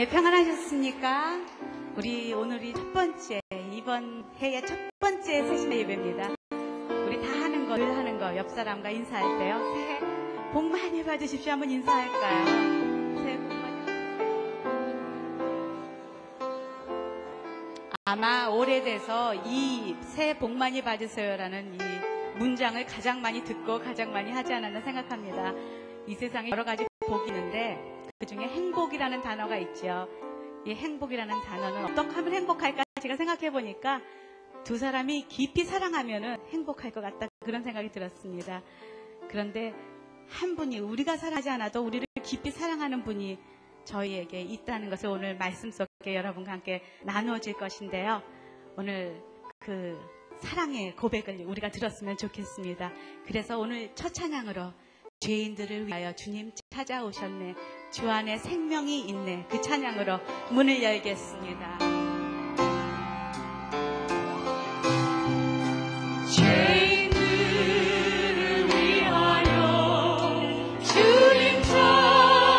네, 평안하셨습니까? 우리 오늘이 첫 번째, 이번 해의 첫 번째 새신의 예배입니다. 우리 다 하는 거, 늘 하는 거, 옆 사람과 인사할 때요. 새해 복 많이 받으십시오. 한번 인사할까요? 새해 복 많이 받으십시오. 아마 오래돼서 이 새해 복 많이 받으세요라는 이 문장을 가장 많이 듣고 가장 많이 하지 않았나 생각합니다. 이 세상에 여러 가지 복이 있는데 그 중에 행복이라는 단어가 있죠. 이 행복이라는 단어는 어떻게 하면 행복할까 제가 생각해 보니까 두 사람이 깊이 사랑하면 행복할 것 같다 그런 생각이 들었습니다. 그런데 한 분이 우리가 사랑하지 않아도 우리를 깊이 사랑하는 분이 저희에게 있다는 것을 오늘 말씀 속에 여러분과 함께 나누어질 것인데요. 오늘 그 사랑의 고백을 우리가 들었으면 좋겠습니다. 그래서 오늘 첫 찬양으로 죄인들을 위하여 주님 찾아오셨네, 주 안에 생명이 있네, 그 찬양으로 문을 열겠습니다. 죄인들을 위하여 주님 찾아오셨네,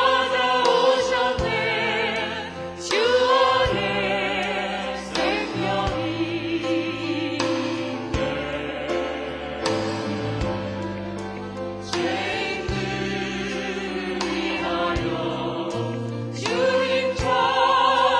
주 안에 생명이 있네. 주님 찾아왔으니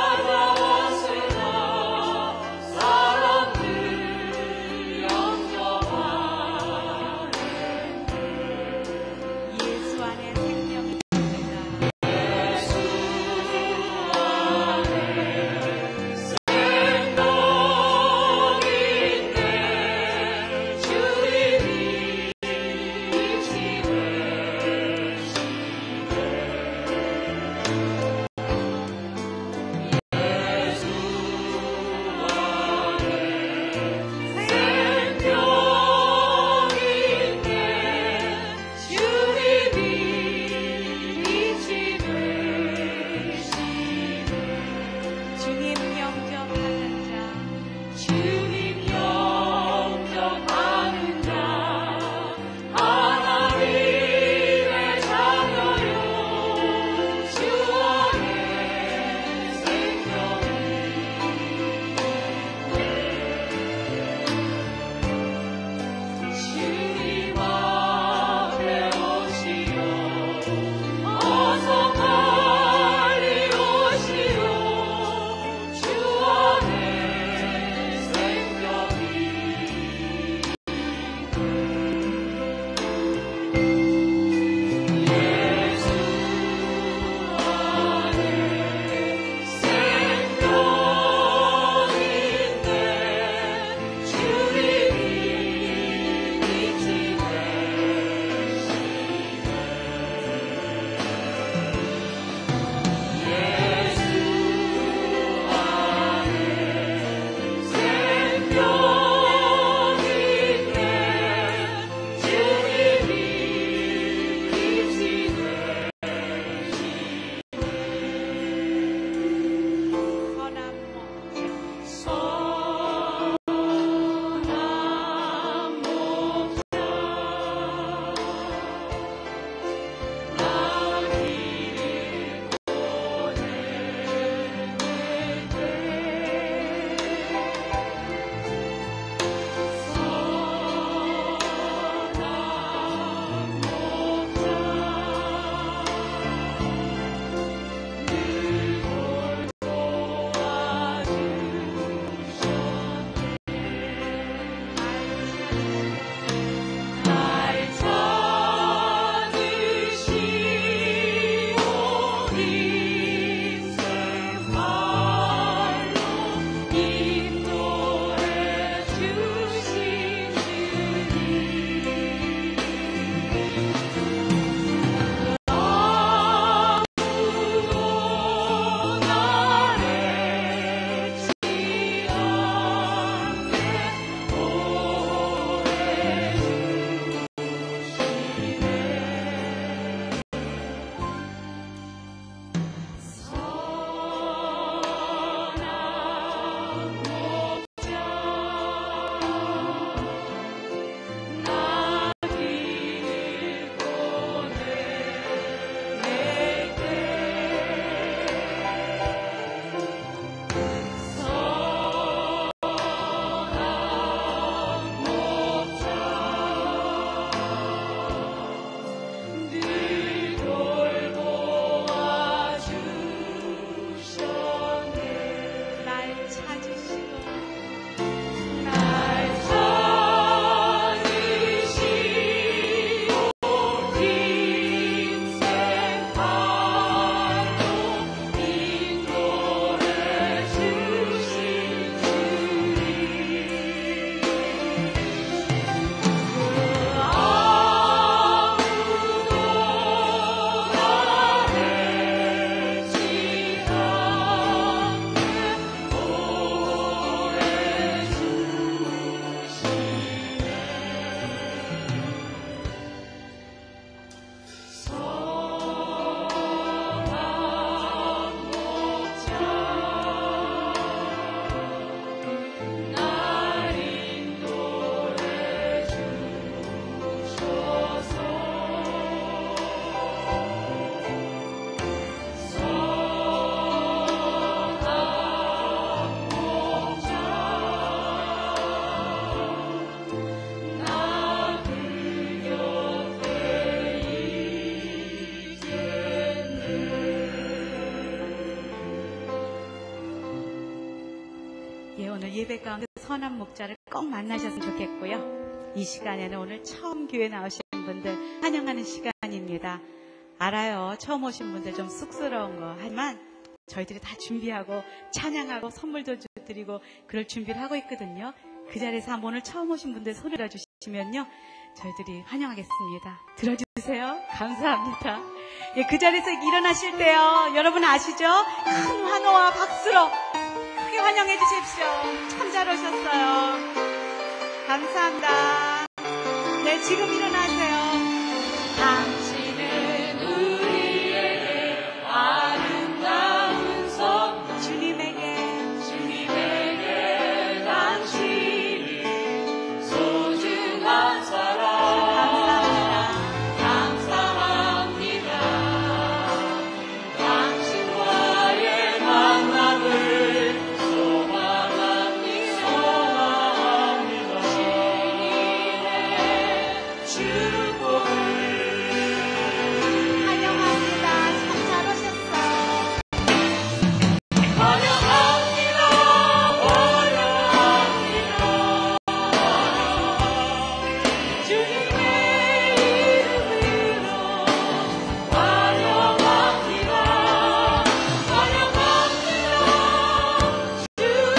오늘 예배 가운데 선한 목자를 꼭 만나셨으면 좋겠고요. 이 시간에는 오늘 처음 교회 나오신 분들 환영하는 시간입니다. 알아요. 처음 오신 분들 좀 쑥스러운 거. 하지만 저희들이 다 준비하고 찬양하고 선물도 드리고 그럴 준비를 하고 있거든요. 그 자리에서 한번 오늘 처음 오신 분들 손을 들어주시면요. 저희들이 환영하겠습니다. 들어주세요. 감사합니다. 예, 그 자리에서 일어나실 때요. 여러분 아시죠? 큰 환호와 박수로 크게 환영해 주십시오. 참 잘 오셨어요. 감사합니다. 네, 지금 일어나세요. 당신은 우리에게 아름다운 선 주님에게 당신이 소중한 사랑 감사합니다. 당신과의 만남을 소망합니다. 주님의 축복을 환영합니다. 참 잘 오셨어요. 환영합니다. 주님의 이름으로 환영합니다. 환영합니다.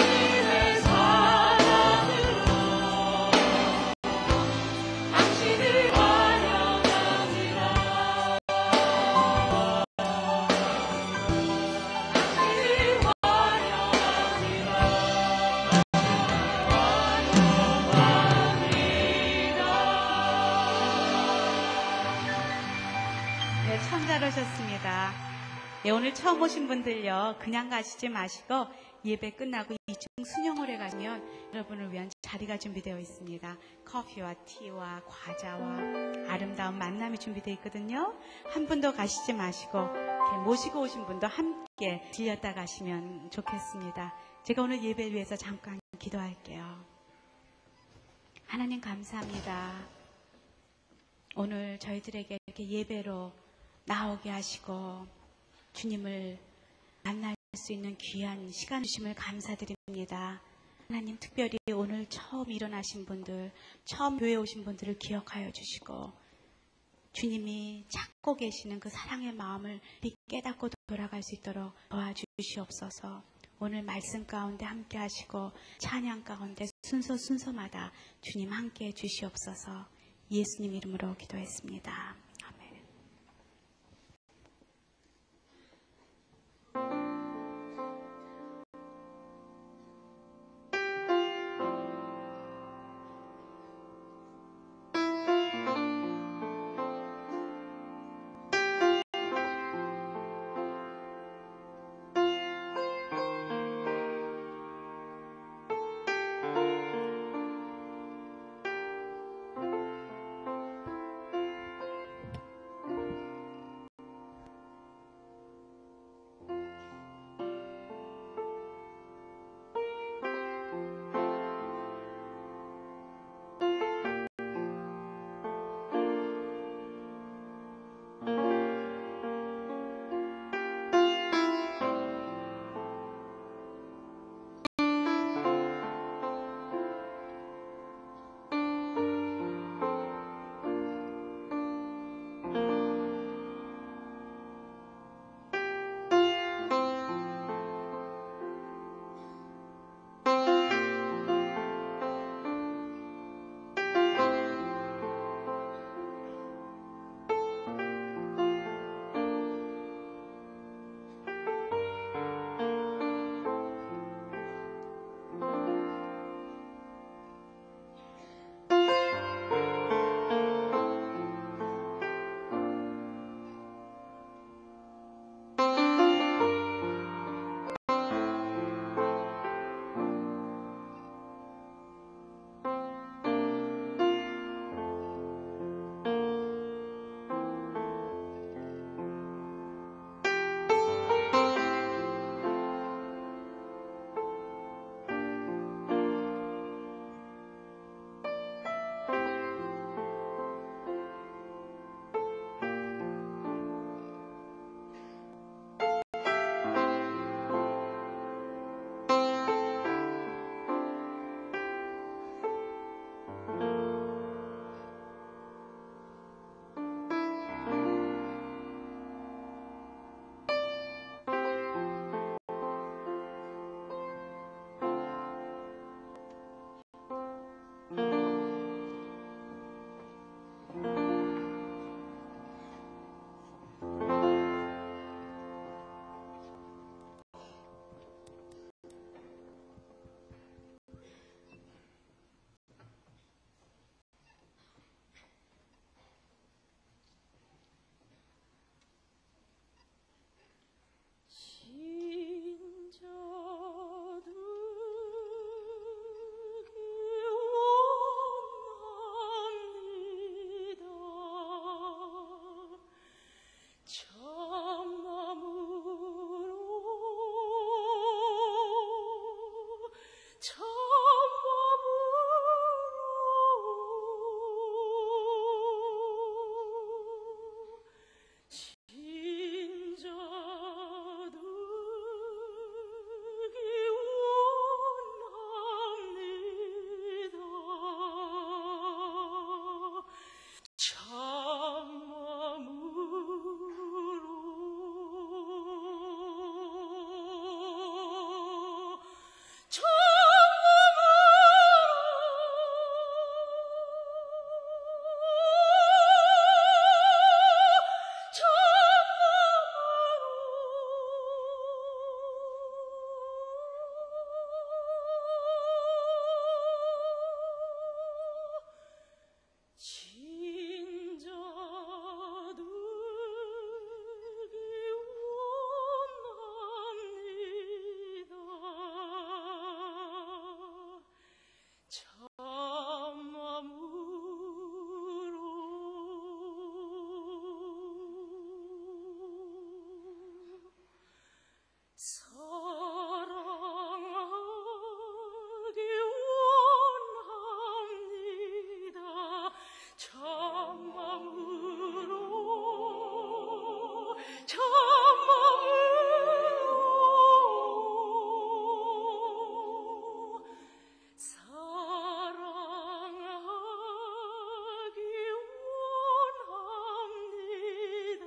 주님의 사랑으로 당신을 환영합니다. 네, 참 잘 오셨습니다. 예, 오늘 처음 오신 분들요, 그냥 가시지 마시고 예배 끝나고 2층 수녀홀에 가시면 여러분을 위한 자리가 준비되어 있습니다. 커피와 티와 과자와 아름다운 만남이 준비되어 있거든요. 한 분도 가시지 마시고 이렇게 모시고 오신 분도 함께 들렸다 가시면 좋겠습니다. 제가 오늘 예배를 위해서 잠깐 기도할게요. 하나님 감사합니다. 오늘 저희들에게 이렇게 예배로 나오게 하시고 주님을 만날 수 있는 귀한 시간 주심을 감사드립니다. 하나님 특별히 오늘 처음 일어나신 분들, 처음 교회에 오신 분들을 기억하여 주시고 주님이 찾고 계시는 그 사랑의 마음을 깨닫고 돌아갈 수 있도록 도와주시옵소서. 오늘 말씀 가운데 함께 하시고 찬양 가운데 순서마다 주님 함께 해 주시옵소서. 예수님 이름으로 기도했습니다. 아멘. 참마음으로 사랑하기 원합니다.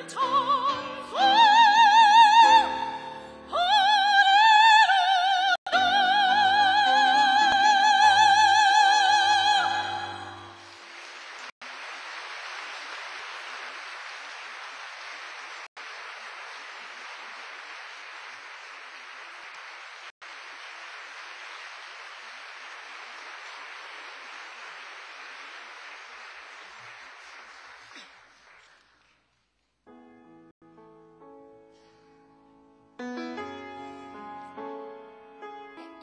찬송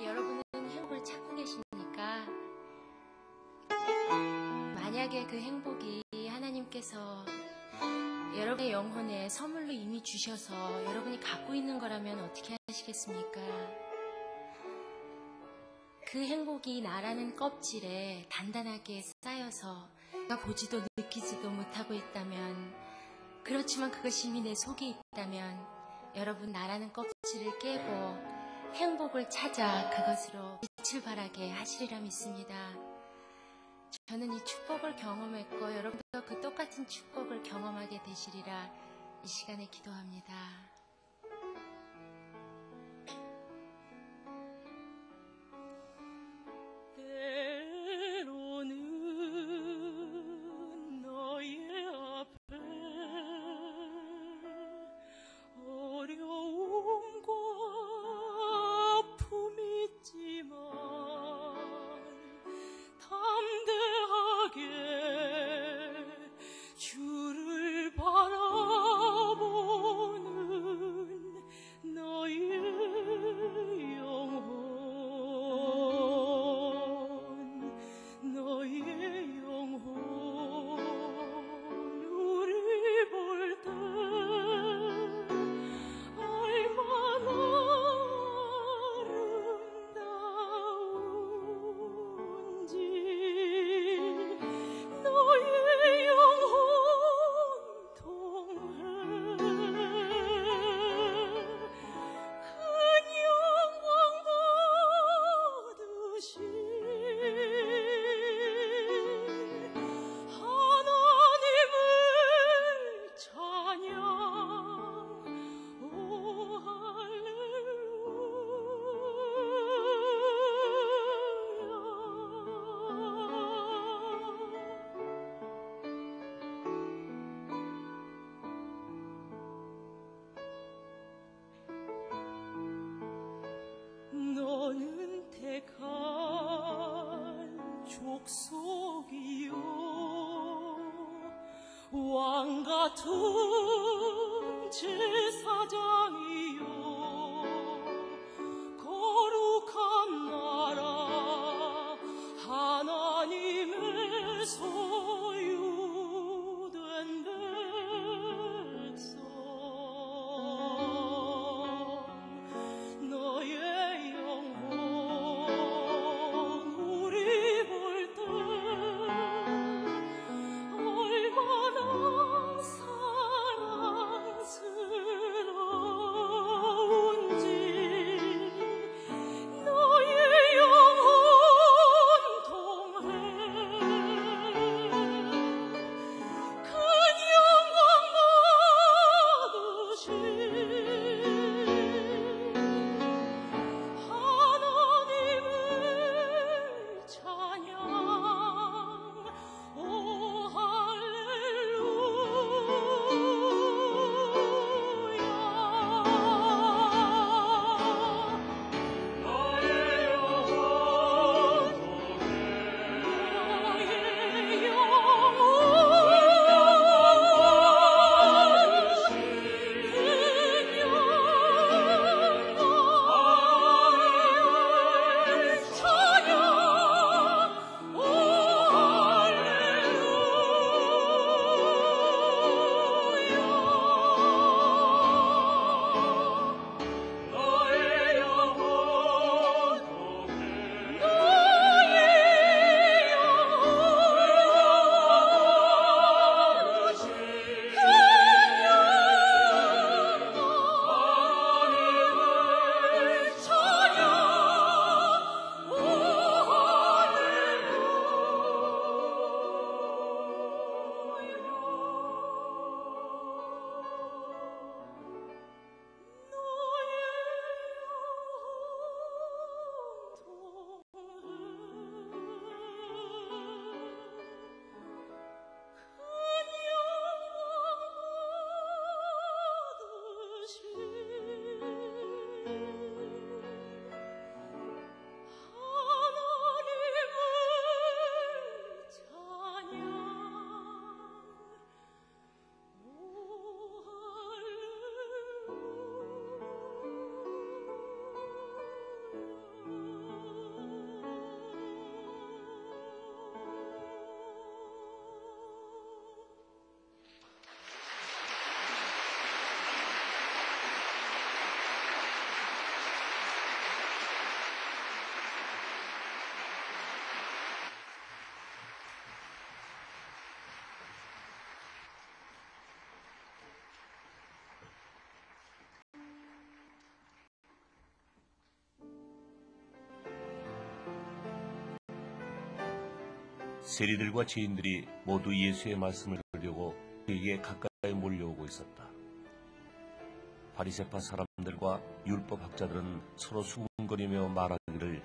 여러분은 행복을 찾고 계십니까? 만약에 그 행복이 하나님께서 여러분의 영혼에 선물로 이미 주셔서 여러분이 갖고 있는 거라면 어떻게 하시겠습니까? 그 행복이 나라는 껍질에 단단하게 쌓여서 내가 보지도 느끼지도 못하고 있다면, 그렇지만 그것이 이미 내 속에 있다면 여러분 나라는 껍질을 깨고 행복을 찾아 그것으로 빛을 발하게 하시리라 믿습니다. 저는 이 축복을 경험했고 여러분도 그 똑같은 축복을 경험하게 되시리라 이 시간에 기도합니다. 때로는 너의 앞에 어려움과 아픔이 있지만 담대하게 주를 바라보는 너의 영혼, 너의 영혼 우리 볼 때 얼마나 아름다운지 너의 영혼 통해 큰 영광 받으신 하나님을 찬양. 오 할렐루야. 너는 택한 족속이요 왕 같은 제사장이요 거룩한 나라 하나님의 소유된 백성, 너의 영혼 우리 볼 때 얼마나 사랑스러운지 세리들과 죄인들이 모두 예수의 말씀을 들으려고 그에게 가까이 몰려오고 있었다. 바리새파 사람들과 율법 학자들은 서로 수군거리며 말하기를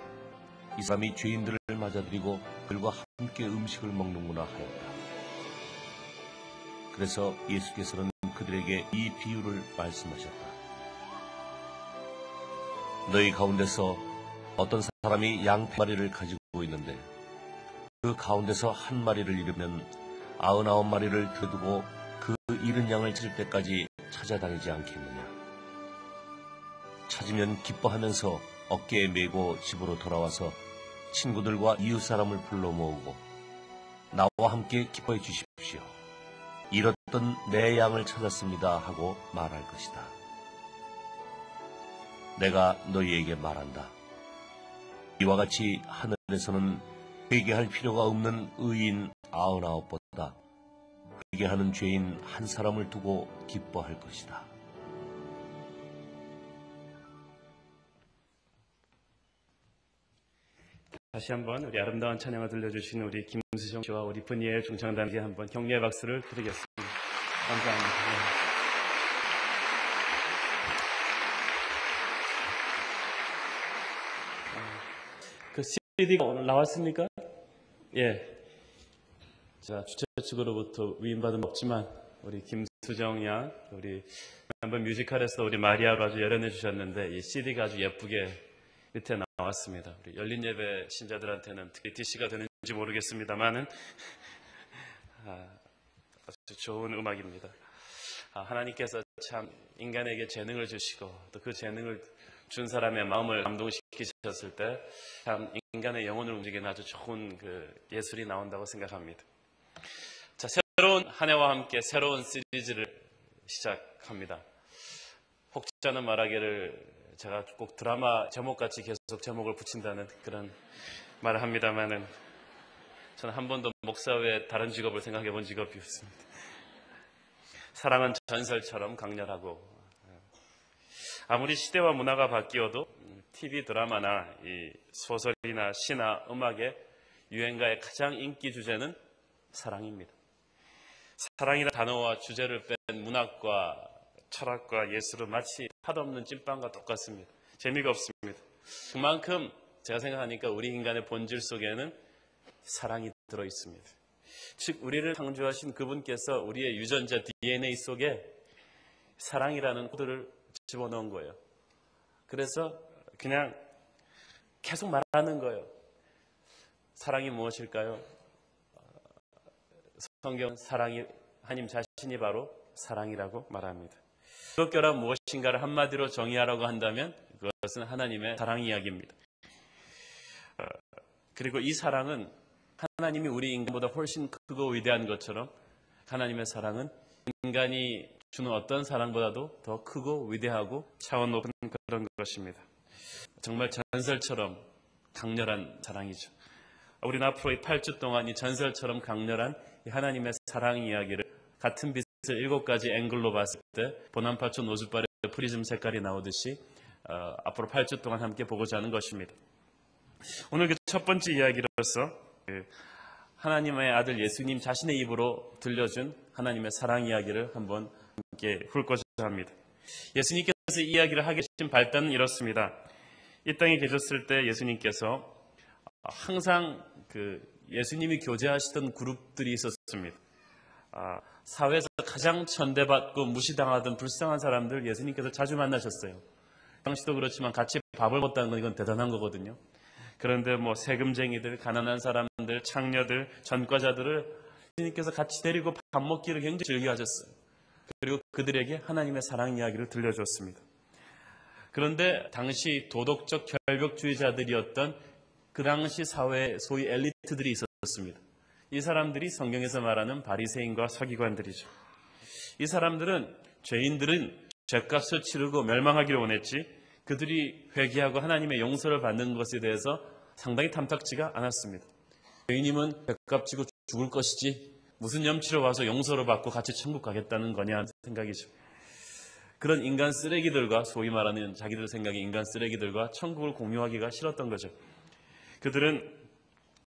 이 사람이 죄인들을 맞아들이고 그들과 함께 음식을 먹는구나 하였다. 그래서 예수께서는 그들에게 이 비유를 말씀하셨다. 너희 가운데서 어떤 사람이 양 100마리를 가지고 있는데 그 가운데서 한 마리를 잃으면 99마리를 들어두고 그 잃은 양을 찾을 때까지 찾아다니지 않겠느냐. 찾으면 기뻐하면서 어깨에 메고 집으로 돌아와서 친구들과 이웃 사람을 불러 모으고 나와 함께 기뻐해 주십시오. 잃었던 내 양을 찾았습니다 하고 말할 것이다. 내가 너희에게 말한다. 이와 같이 하늘에서는 회개할 필요가 없는 의인 99보다 회개하는 죄인 한 사람을 두고 기뻐할 것이다. 다시 한번 우리 아름다운 찬양을 들려주신 우리 김수정 씨와 우리 분이엘 중창단에게 한번 격려의 박수를 드리겠습니다. 감사합니다. 그 CD가 오늘 나왔습니까? 예. 제가 주최 측으로부터 위임받은 건 없지만 우리 김수정 양, 우리 한번 뮤지컬에서 우리 마리아로 아주 열연해 주셨는데 이 CD가 아주 예쁘게 밑에 나왔습니다. 우리 열린 예배 신자들한테는 특히 DC가 되는지 모르겠습니다만은 아주 좋은 음악입니다. 하나님께서 참 인간에게 재능을 주시고 또 그 재능을 준 사람의 마음을 감동시키셨을 때 참 인간의 영혼을 움직이는 아주 좋은 그 예술이 나온다고 생각합니다. 자, 새로운 한 해와 함께 새로운 시리즈를 시작합니다. 혹자는 말하기를 제가 꼭 드라마 제목같이 계속 제목을 붙인다는 그런 말을 합니다만은 저는 한 번도 목사 외에 다른 직업을 생각해 본 직업이 없습니다. 사랑은 전설처럼 강렬하고 아무리 시대와 문화가 바뀌어도 TV 드라마나 이 소설이나 시나 음악의 유행가의 가장 인기 주제는 사랑입니다. 사랑이라는 단어와 주제를 뺀 문학과 철학과 예술은 마치 팥없는 찐빵과 똑같습니다. 재미가 없습니다. 그만큼 제가 생각하니까 우리 인간의 본질 속에는 사랑이 들어있습니다. 즉 우리를 창조하신 그분께서 우리의 유전자 DNA 속에 사랑이라는 코드를 집어넣은 거예요. 그래서 그냥 계속 말하는 거예요. 사랑이 무엇일까요? 성경 사랑이 하나님 자신이 바로 사랑이라고 말합니다. 기독교란 무엇인가를 한마디로 정의하라고 한다면 그것은 하나님의 사랑 이야기입니다. 그리고 이 사랑은 하나님이 우리 인간보다 훨씬 크고 위대한 것처럼 하나님의 사랑은 인간이 주는 어떤 사랑보다도 더 크고 위대하고 차원 높은 그런 것입니다. 정말 전설처럼 강렬한 사랑이죠. 우리는 앞으로 이 8주 동안 이 전설처럼 강렬한 이 하나님의 사랑 이야기를 같은 빛을 7가지 앵글로 봤을 때 보남파초 노즈발의 프리즘 색깔이 나오듯이 앞으로 8주 동안 함께 보고자 하는 것입니다. 오늘 그 첫 번째 이야기로서 하나님의 아들 예수님 자신의 입으로 들려준 하나님의 사랑 이야기를 한번 함께 훑고자 합니다. 예수님께서 이 이야기를 하게 되신 발단은 이렇습니다. 이 땅에 계셨을 때 예수님께서 항상 그 예수님이 교제하시던 그룹들이 있었습니다. 사회에서 가장 천대받고 무시당하던 불쌍한 사람들 예수님께서 자주 만나셨어요. 당시도 그렇지만 같이 밥을 먹었다는 건 이건 대단한 거거든요. 그런데 뭐 세금쟁이들, 가난한 사람들, 창녀들, 전과자들을 예수님께서 같이 데리고 밥 먹기를 굉장히 즐겨하셨어요. 그리고 그들에게 하나님의 사랑 이야기를 들려줬습니다. 그런데 당시 도덕적 결벽주의자들이었던 그 당시 사회의 소위 엘리트들이 있었습니다. 이 사람들이 성경에서 말하는 바리새인과 서기관들이죠. 이 사람들은 죄인들은 죄값을 치르고 멸망하기를 원했지 그들이 회개하고 하나님의 용서를 받는 것에 대해서 상당히 탐탁지가 않았습니다. 죄인이면 죄값 지고 죽을 것이지 무슨 염치로 와서 용서를 받고 같이 천국 가겠다는 거냐 생각이죠. 그런 인간 쓰레기들과 소위 말하는 자기들 생각의 인간 쓰레기들과 천국을 공유하기가 싫었던 거죠. 그들은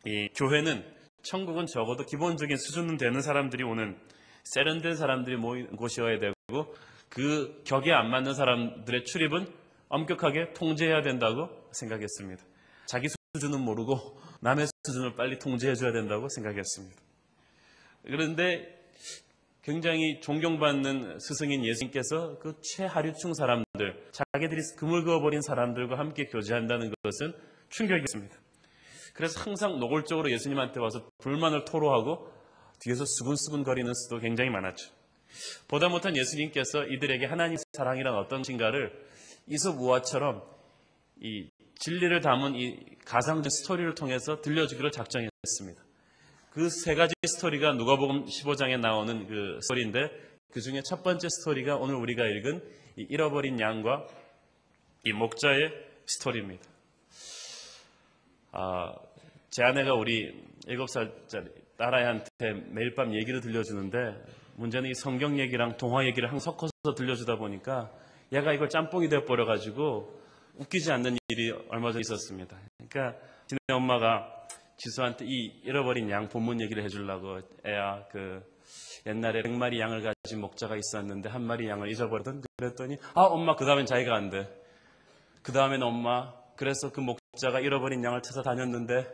이 교회는 천국은 적어도 기본적인 수준은 되는 사람들이 오는 세련된 사람들이 모이는 곳이어야 되고 그 격에 안 맞는 사람들의 출입은 엄격하게 통제해야 된다고 생각했습니다. 자기 수준은 모르고 남의 수준을 빨리 통제해줘야 된다고 생각했습니다. 그런데 굉장히 존경받는 스승인 예수님께서 그 최하류층 사람들, 자기들이 금을 그어버린 사람들과 함께 교제한다는 것은 충격이었습니다. 그래서 항상 노골적으로 예수님한테 와서 불만을 토로하고 뒤에서 수근수근거리는 수도 굉장히 많았죠. 보다 못한 예수님께서 이들에게 하나님의 사랑이란 어떤 것인가를 이솝우화처럼 이 진리를 담은 이 가상적 스토리를 통해서 들려주기로 작정했습니다. 그 세 가지 스토리가 누가복음 15장에 나오는 그 스토리인데 그 중에 첫 번째 스토리가 오늘 우리가 읽은 이 잃어버린 양과 이 목자의 스토리입니다. 제 아내가 우리 7살짜리 딸아이한테 매일 밤 얘기를 들려주는데 문제는 이 성경 얘기랑 동화 얘기를 항상 섞어서 들려주다 보니까 얘가 이걸 짬뽕이 되어버려가지고 웃기지 않는 일이 얼마 전에 있었습니다. 그러니까 지네 엄마가 지수한테 이 잃어버린 양 본문 얘기를 해주려고 애야 그 옛날에 100마리 양을 가진 목자가 있었는데 한 마리 양을 잊어버리던 그랬더니 엄마 그 다음엔 자기가 안 돼. 그 다음엔 엄마 그래서 그 목자가 잃어버린 양을 찾아다녔는데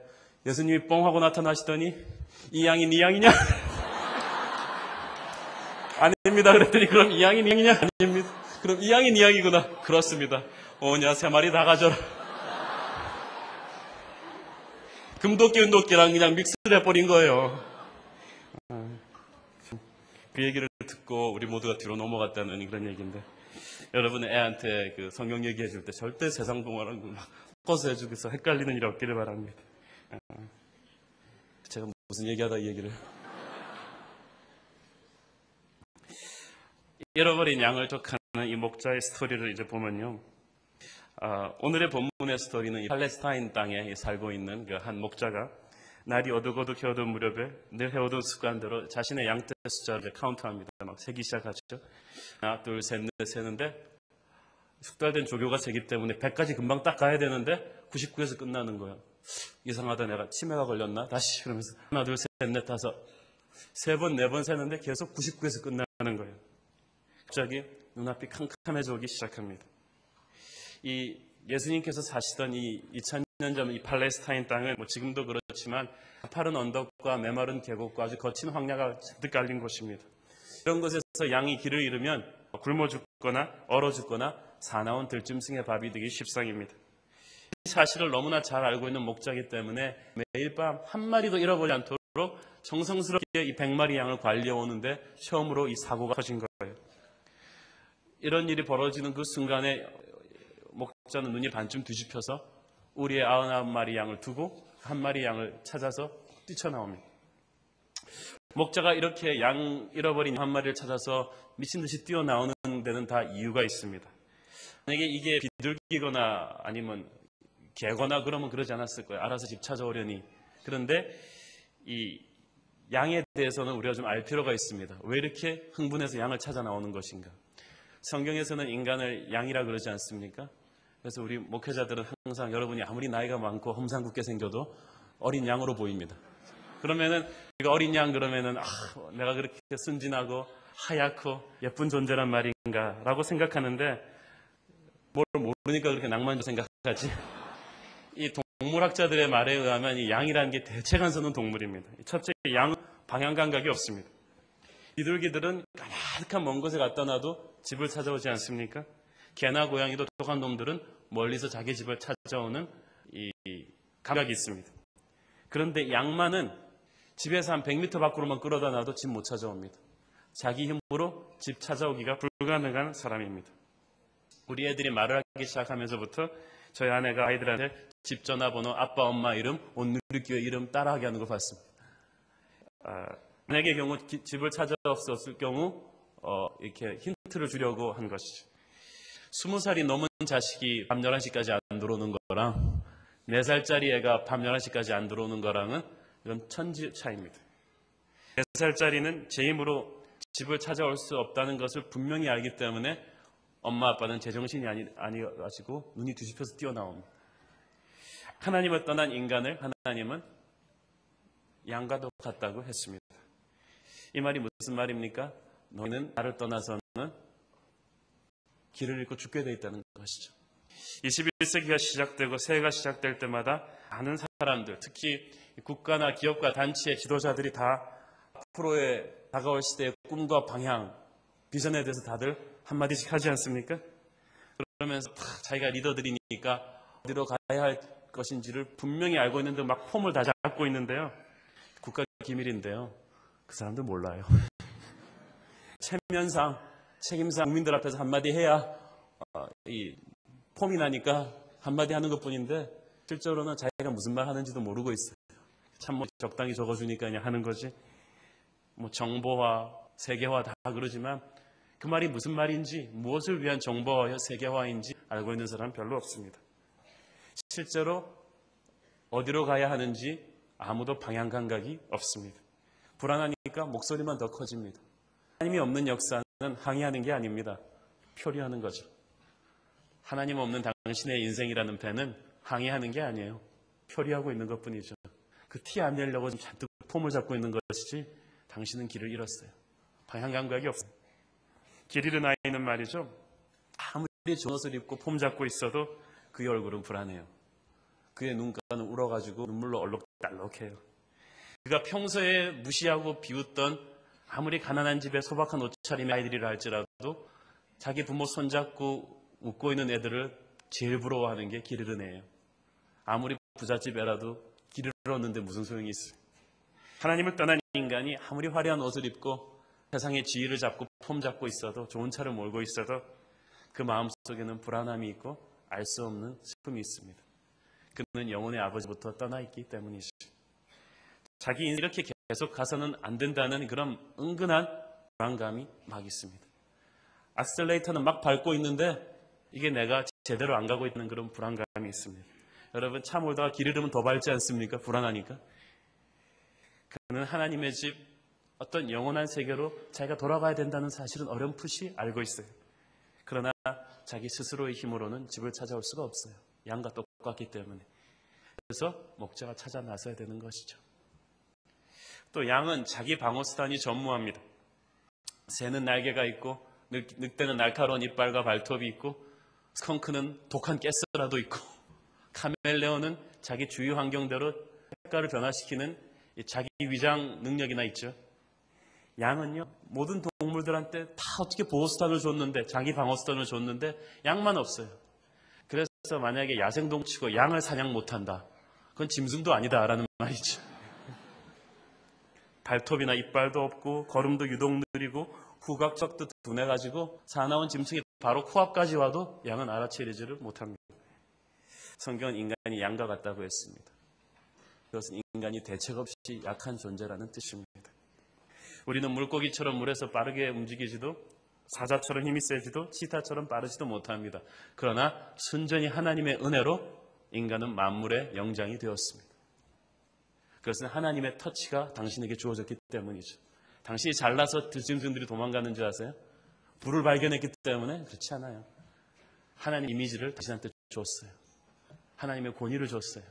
예수님이 뻥 하고 나타나시더니 이 양이 네 양이냐? 아닙니다. 그랬더니 그럼 이 양이 네 양이냐? 아닙니다. 그럼 이 양이 네 양이구나. 그렇습니다. 오냐 3마리 다 가져라. 금도끼 은도끼랑 그냥 믹스를 해버린 거예요. 그 얘기를 듣고 우리 모두가 뒤로 넘어갔다는 그런 얘기인데 여러분 애한테 그 성경 얘기해 줄 때 절대 세상 동화랑 막 섞어서 해주고서 헷갈리는 일이 없기를 바랍니다. 제가 무슨 얘기하다 이 얘기를 잃어버린 양을 쫓아가는 이 목자의 스토리를 이제 보면요. 오늘의 본문의 스토리는 이 팔레스타인 땅에 살고 있는 그 한 목자가 날이 어둑어둑 해오던 무렵에 늘 해오던 습관대로 자신의 양떼 숫자를 카운트합니다. 막 세기 시작하죠. 하나, 둘, 셋, 넷 세는데 숙달된 조교가 세기 때문에 100까지 금방 딱 가야 되는데 99에서 끝나는 거예요. 이상하다 내가 치매가 걸렸나? 다시 그러면서 하나, 둘, 셋, 넷, 다섯 세 번, 네 번 세는데 계속 99에서 끝나는 거예요. 갑자기 눈앞이 캄캄해져 오기 시작합니다. 이 예수님께서 사시던 이 2000년 전 이 팔레스타인 땅은 지금도 그렇지만 가파른 언덕과 메마른 계곡과 아주 거친 황야가 잔뜩 깔린 곳입니다. 이런 곳에서 양이 길을 잃으면 굶어 죽거나 얼어 죽거나 사나운 들짐승의 밥이 되기 십상입니다. 이 사실을 너무나 잘 알고 있는 목자이기 때문에 매일 밤 한 마리도 잃어버리지 않도록 정성스럽게 이 100마리 양을 관리해 오는데 처음으로 이 사고가 터진 거예요. 이런 일이 벌어지는 그 순간에 목자는 눈이 반쯤 뒤집혀서 우리의 99마리 양을 두고 한 마리 양을 찾아서 뛰쳐나옵니다. 목자가 이렇게 양 잃어버린 한 마리를 찾아서 미친 듯이 뛰어나오는 데는 다 이유가 있습니다. 만약에 이게 비둘기거나 아니면 개거나 그러면 그러지 않았을 거예요. 알아서 집 찾아오려니. 그런데 이 양에 대해서는 우리가 좀 알 필요가 있습니다. 왜 이렇게 흥분해서 양을 찾아 나오는 것인가? 성경에서는 인간을 양이라 그러지 않습니까? 그래서 우리 목회자들은 항상 여러분이 아무리 나이가 많고 험상궂게 생겨도 어린 양으로 보입니다. 그러면은 우리가 어린 양 그러면은 내가 그렇게 순진하고 하얗고 예쁜 존재란 말인가 라고 생각하는데 뭘 모르니까 그렇게 낭만적으로 생각하지. 이 동물학자들의 말에 의하면 이 양이라는 게 대체간서는 동물입니다. 첫째, 양은 방향 감각이 없습니다. 비둘기들은 가득한 먼 곳에 갖다 놔도 집을 찾아오지 않습니까? 개나 고양이도 똑똑한 놈들은 멀리서 자기 집을 찾아오는 이 감각이 있습니다. 그런데 양만은 집에서 한 100m 밖으로만 끌어다 놔도 집 못 찾아옵니다. 자기 힘으로 집 찾아오기가 불가능한 사람입니다. 우리 애들이 말을 하기 시작하면서부터 저희 아내가 아이들한테 집 전화번호, 아빠, 엄마 이름, 온누리교회 이름 따라하게 하는 걸 봤습니다. 만약의 경우 집을 찾아왔을 경우 이렇게 힌트를 주려고 한 것이죠. 20살이 넘은 자식이 밤 11시까지 안 들어오는 거랑 4살짜리 애가 밤 11시까지 안 들어오는 거랑은 이건 천지 차이입니다. 4살짜리는 제 힘으로 집을 찾아올 수 없다는 것을 분명히 알기 때문에 엄마 아빠는 제정신이 아니가지고 눈이 뒤집혀서 뛰어나옵니다. 하나님을 떠난 인간을 하나님은 양과도 같다고 했습니다. 이 말이 무슨 말입니까? 너희는 나를 떠나서는 길을 잃고 죽게 돼 있다는 것이죠. 21세기가 시작되고 새해가 시작될 때마다 많은 사람들, 특히 국가나 기업과 단체의 지도자들이 다 앞으로의 다가올 시대의 꿈과 방향, 비전에 대해서 다들 한마디씩 하지 않습니까? 그러면서 다 자기가 리더들이니까 어디로 가야 할 것인지를 분명히 알고 있는데 막 폼을 다 잡고 있는데요. 국가 기밀인데요. 그 사람들 몰라요. 체면상, 책임상 국민들 앞에서 한마디 해야 이 폼이 나니까 한마디 하는 것뿐인데 실제로는 자기가 무슨 말 하는지도 모르고 있어요. 참 뭐 적당히 적어주니까 그냥 하는 거지. 뭐 정보화, 세계화 다 그러지만 그 말이 무슨 말인지, 무엇을 위한 정보화, 세계화인지 알고 있는 사람은 별로 없습니다. 실제로 어디로 가야 하는지 아무도 방향 감각이 없습니다. 불안하니까 목소리만 더 커집니다. 하나님이 없는 역사는 항의하는 게 아닙니다. 표류하는 거죠. 하나님 없는 당신의 인생이라는 배는 항의하는 게 아니에요. 표류하고 있는 것뿐이죠. 그 티 안 내려고 잔뜩 폼을 잡고 있는 것이지 당신은 길을 잃었어요. 방향 감각이 없어요. 길 잃은 아이는 말이죠. 아무리 좋은 옷을 입고 폼 잡고 있어도 그의 얼굴은 불안해요. 그의 눈가는 울어가지고 눈물로 얼룩달룩해요. 그가 평소에 무시하고 비웃던 아무리 가난한 집에 소박한 옷차림의 아이들이라 할지라도 자기 부모 손잡고 웃고 있는 애들을 제일 부러워하는 게 길 잃은 애예요. 아무리 부잣집 애라도 길 잃었는데 무슨 소용이 있어요. 하나님을 떠난 인간이 아무리 화려한 옷을 입고 세상의 지위를 잡고 폼 잡고 있어도 좋은 차를 몰고 있어도 그 마음속에는 불안함이 있고 알 수 없는 슬픔이 있습니다. 그는 영혼의 아버지부터 떠나 있기 때문이죠. 자기 인생 이렇게 계속 가서는 안 된다는 그런 은근한 불안감이 막 있습니다. 악셀레이터는 막 밟고 있는데 이게 내가 제대로 안 가고 있는 그런 불안감이 있습니다. 여러분 차 몰다가 길 잃으면 더 밟지 않습니까? 불안하니까. 그는 하나님의 집 어떤 영원한 세계로 자기가 돌아가야 된다는 사실은 어렴풋이 알고 있어요. 그러나 자기 스스로의 힘으로는 집을 찾아올 수가 없어요. 양과 똑같기 때문에. 그래서 목자가 찾아 나서야 되는 것이죠. 또 양은 자기 방어수단이 전무합니다. 새는 날개가 있고 늑대는 날카로운 이빨과 발톱이 있고 스컹크는 독한 가스라도 있고 카멜레온은 자기 주위 환경대로 색깔을 변화시키는 자기 위장 능력이나 있죠. 양은요 모든 동물들한테 다 어떻게 보호수단을 줬는데 자기 방어수단을 줬는데 양만 없어요. 그래서 만약에 야생동치고 양을 사냥 못한다. 그건 짐승도 아니다라는 말이죠. 발톱이나 이빨도 없고 걸음도 유독 느리고 후각적도 둔해가지고 사나운 짐승이 바로 코앞까지 와도 양은 알아채리지를 못합니다. 성경은 인간이 양과 같다고 했습니다. 그것은 인간이 대책 없이 약한 존재라는 뜻입니다. 우리는 물고기처럼 물에서 빠르게 움직이지도 사자처럼 힘이 세지도 치타처럼 빠르지도 못합니다. 그러나 순전히 하나님의 은혜로 인간은 만물의 영장이 되었습니다. 그것은 하나님의 터치가 당신에게 주어졌기 때문이죠. 당신이 잘나서 들짐승들이 도망가는 줄 아세요? 불을 발견했기 때문에 그렇지 않아요. 하나님 이미지를 당신한테 줬어요. 하나님의 권위를 줬어요.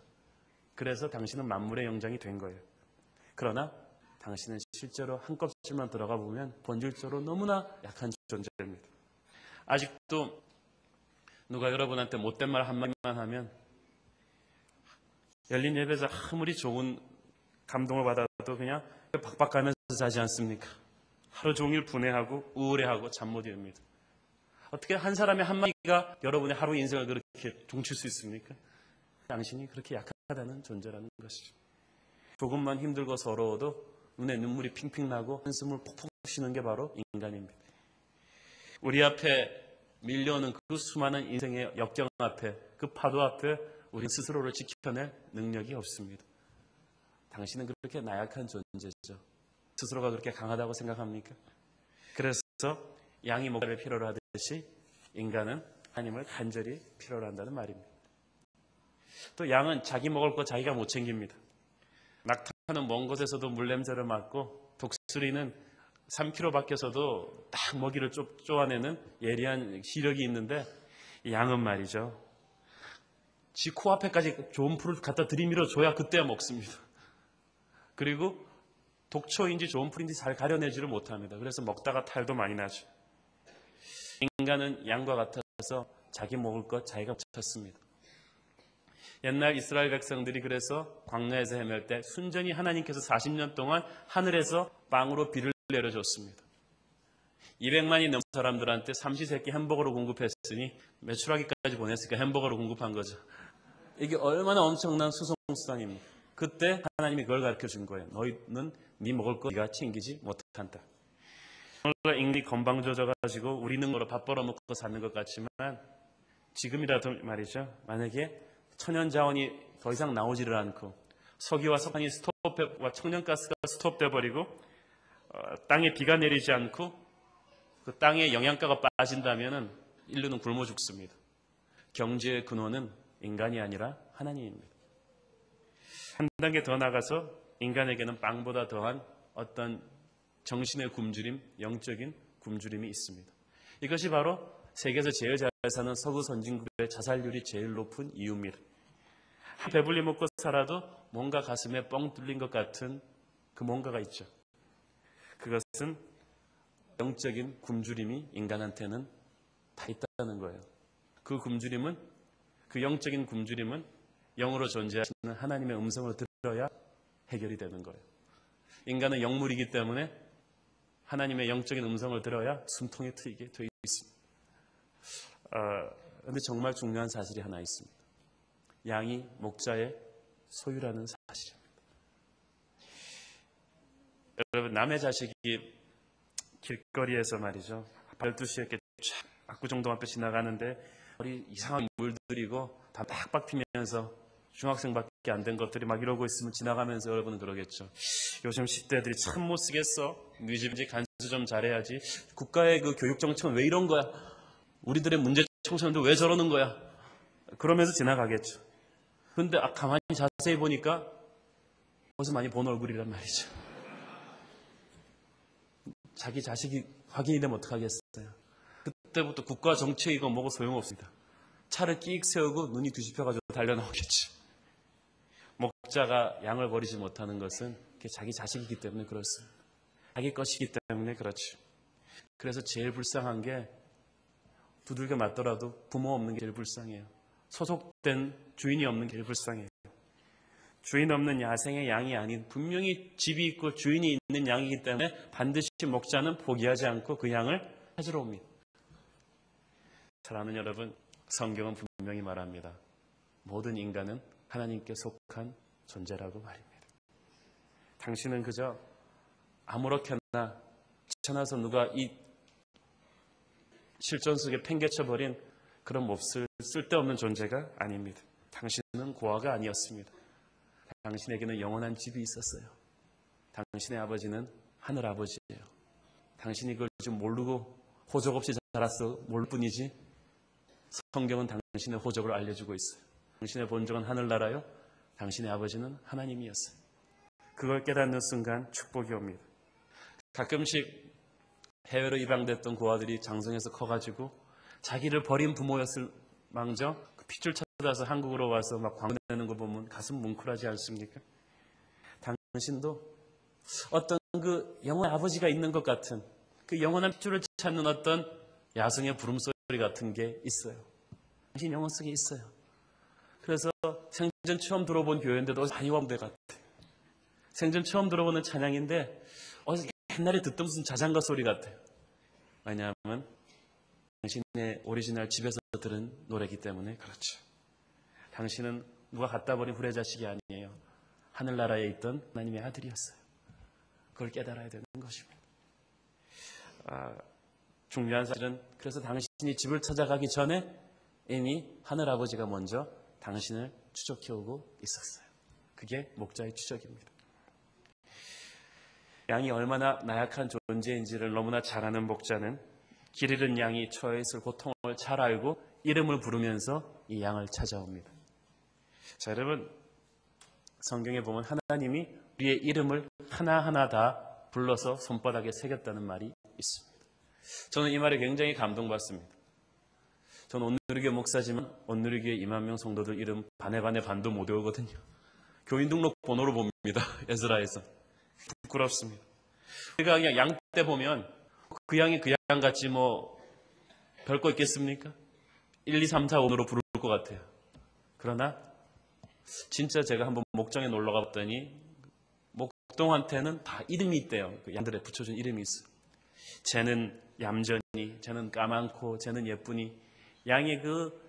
그래서 당신은 만물의 영장이 된 거예요. 그러나 당신은 실제로 한 껍질만 들어가 보면 본질적으로 너무나 약한 존재입니다. 아직도 누가 여러분한테 못된 말 한마디만 하면 열린 예배에서 아무리 좋은 감동을 받아도 그냥 박박하면서 자지 않습니까? 하루 종일 분해하고 우울해하고 잠 못 이룹니다. 어떻게 한 사람의 한마디가 여러분의 하루 인생을 그렇게 종칠 수 있습니까? 당신이 그렇게 약하다는 존재라는 것이죠. 조금만 힘들고 서러워도 눈에 눈물이 핑핑 나고 한숨을 푹푹 쉬는 게 바로 인간입니다. 우리 앞에 밀려오는 그 수많은 인생의 역경 앞에 그 파도 앞에 우리 스스로를 지켜낼 능력이 없습니다. 당신은 그렇게 나약한 존재죠. 스스로가 그렇게 강하다고 생각합니까? 그래서 양이 목자를 필요로 하듯이 인간은 하나님을 간절히 필요로 한다는 말입니다. 또 양은 자기 먹을 거 자기가 못 챙깁니다. 낙타는 먼 곳에서도 물냄새를 맡고 독수리는 3km 밖에서도 딱 먹이를 쪼아내는 예리한 시력이 있는데 양은 말이죠. 지 코앞에까지 좋은 풀을 갖다 들이밀어 줘야 그때야 먹습니다. 그리고 독초인지 좋은 풀인지 잘 가려내지를 못합니다. 그래서 먹다가 탈도 많이 나죠. 인간은 양과 같아서 자기 먹을 것 자기가 찾습니다. 옛날 이스라엘 백성들이 그래서 광야에서 헤맬 때 순전히 하나님께서 40년 동안 하늘에서 빵으로 비를 내려줬습니다. 200만이 넘는 사람들한테 삼시세끼 햄버거를 공급했으니 매출하기까지 보냈으니까 햄버거를 공급한 거죠. 이게 얼마나 엄청난 수송수단입니까? 그때 하나님이 그걸 가르쳐 준 거예요. 너희는 네 먹을 거 네가 챙기지 못한다. 오늘 인간이 건방져져가지고 우리는 거로 밥 벌어먹고 사는 것 같지만 지금이라도 말이죠. 만약에 천연자원이 더 이상 나오지를 않고 석유와 석탄이 스톱와 천연가스가 스톱돼 버리고 땅에 비가 내리지 않고 그 땅에 영양가가 빠진다면 인류는 굶어 죽습니다. 경제의 근원은 인간이 아니라 하나님입니다. 한 단계 더 나가서 인간에게는 빵보다 더한 어떤 정신의 굶주림, 영적인 굶주림이 있습니다. 이것이 바로 세계에서 제일 잘 사는 서구 선진국의 자살률이 제일 높은 이유입니다. 배불리 먹고 살아도 뭔가 가슴에 뻥 뚫린 것 같은 그 뭔가가 있죠. 그것은 영적인 굶주림이 인간한테는 다 있다는 거예요. 그 굶주림은, 그 영적인 굶주림은 영으로 존재하시는 하나님의 음성을 들어야 해결이 되는 거예요. 인간은 영물이기 때문에 하나님의 영적인 음성을 들어야 숨통이 트이게 되어 있습니다. 그런데 정말 중요한 사실이 하나 있습니다. 양이 목자의 소유라는 사실입니다. 여러분, 남의 자식이 길거리에서 말이죠. 12시에 이렇게 쫙 압구정동 앞에 지나가는데 머리 이상한 물들이고 다 빡빡 피면서 중학생밖에 안 된 것들이 막 이러고 있으면 지나가면서 여러분은 그러겠죠. 요즘 10대들이 참 못 쓰겠어. 뉘집지 간수 좀 잘해야지. 국가의 그 교육 정책은 왜 이런 거야? 우리들의 문제 청소년들 왜 저러는 거야? 그러면서 지나가겠죠. 그런데 가만히 자세히 보니까 어디서 많이 본 얼굴이란 말이죠. 자기 자식이 확인이 되면 어떡하겠어요? 그때부터 국가 정책이고 뭐고 소용없습니다. 차를 끼익 세우고 눈이 뒤집혀가지고 달려나오겠죠. 목자가 양을 버리지 못하는 것은 그게 자기 자식이기 때문에 그렇습니다. 자기 것이기 때문에 그렇죠. 그래서 제일 불쌍한 게 두들겨 맞더라도 부모 없는 게 제일 불쌍해요. 소속된 주인이 없는 게 제일 불쌍해요. 주인 없는 야생의 양이 아닌 분명히 집이 있고 주인이 있는 양이기 때문에 반드시 목자는 포기하지 않고 그 양을 찾으러 옵니다. 사랑하는 여러분, 성경은 분명히 말합니다. 모든 인간은 하나님께 속한 존재라고 말입니다. 당신은 그저 아무렇게나 귀찮아서 누가 이 실존 속에 팽개쳐버린 그런 몹쓸 쓸데없는 존재가 아닙니다. 당신은 고아가 아니었습니다. 당신에게는 영원한 집이 있었어요. 당신의 아버지는 하늘 아버지예요. 당신이 그걸 좀 모르고 호적 없이 자랐어 모를 뿐이지 성경은 당신의 호적을 알려주고 있어요. 당신의 본적은 하늘나라요. 당신의 아버지는 하나님이었어요. 그걸 깨닫는 순간 축복이 옵니다. 가끔씩 해외로 입양됐던 고아들이 장성해서 커가지고 자기를 버린 부모였을 망정 그 핏줄 찾아서 한국으로 와서 막 광내는 거 보면 가슴 뭉클하지 않습니까? 당신도 어떤 그 영원한 아버지가 있는 것 같은 그 영원한 핏줄을 찾는 어떤 야성의 부름소리 같은 게 있어요. 당신 영혼 속에 있어요. 그래서 생전 처음 들어본 교회인데도 어디서 많이 와본 데 같아. 생전 처음 들어보는 찬양인데 어디서 옛날에 듣던 무슨 자장가 소리 같아요. 왜냐하면 당신의 오리지널 집에서 들은 노래이기 때문에 그렇죠. 당신은 누가 갖다 버린 후레자식이 아니에요. 하늘나라에 있던 하나님의 아들이었어요. 그걸 깨달아야 되는 것입니다. 중요한 사실은 그래서 당신이 집을 찾아가기 전에 이미 하늘아버지가 먼저 당신을 추적해오고 있었어요. 그게 목자의 추적입니다. 양이 얼마나 나약한 존재인지를 너무나 잘 아는 목자는 길 잃은 양이 처해 있을 고통을 잘 알고 이름을 부르면서 이 양을 찾아옵니다. 자, 여러분, 성경에 보면 하나님이 우리의 이름을 하나하나 다 불러서 손바닥에 새겼다는 말이 있습니다. 저는 이 말에 굉장히 감동받습니다. 저는 온누리교회 목사지만 온누리교회 2만 명 성도들 이름 반도 못 외우거든요. 교인 등록 번호로 봅니다. 에스라에서. 부끄럽습니다. 우리가 그냥 양 때 보면 그 양이 그 양 같지 뭐 별거 있겠습니까? 1, 2, 3, 4, 5으로 부를 것 같아요. 그러나 진짜 제가 한번 목장에 놀러 가봤더니 목동한테는 다 이름이 있대요. 그 양들에 붙여준 이름이 있어요. 쟤는 얌전히, 쟤는 까만코, 쟤는 예쁘니. 양의 그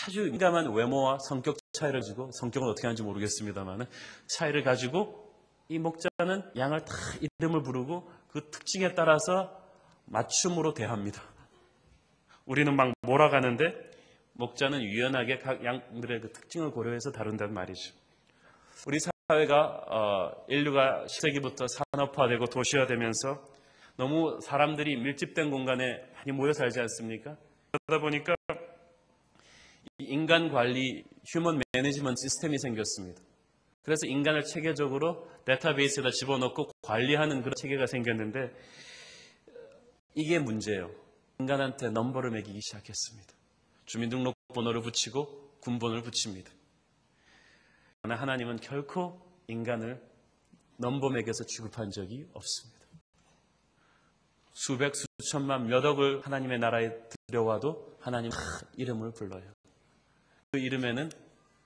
아주 민감한 외모와 성격 차이를 가지고, 성격은 어떻게 하는지 모르겠습니다만 차이를 가지고 이 목자는 양을 다 이름을 부르고 그 특징에 따라서 맞춤으로 대합니다. 우리는 막 몰아가는데 목자는 유연하게 각 양들의 그 특징을 고려해서 다룬다는 말이죠. 우리 사회가 인류가 10세기부터 산업화되고 도시화되면서 너무 사람들이 밀집된 공간에 많이 모여 살지 않습니까? 그러다 보니까 인간 관리, 휴먼 매니지먼트 시스템이 생겼습니다. 그래서 인간을 체계적으로 데이터베이스에다 집어넣고 관리하는 그런 체계가 생겼는데 이게 문제예요. 인간한테 넘버를 매기기 시작했습니다. 주민등록번호를 붙이고 군번을 붙입니다. 그러나 하나님은 결코 인간을 넘버 매겨서 취급한 적이 없습니다. 수백, 수천만, 몇 억을 하나님의 나라에 들여와도 하나님 이름을 불러요. 그 이름에는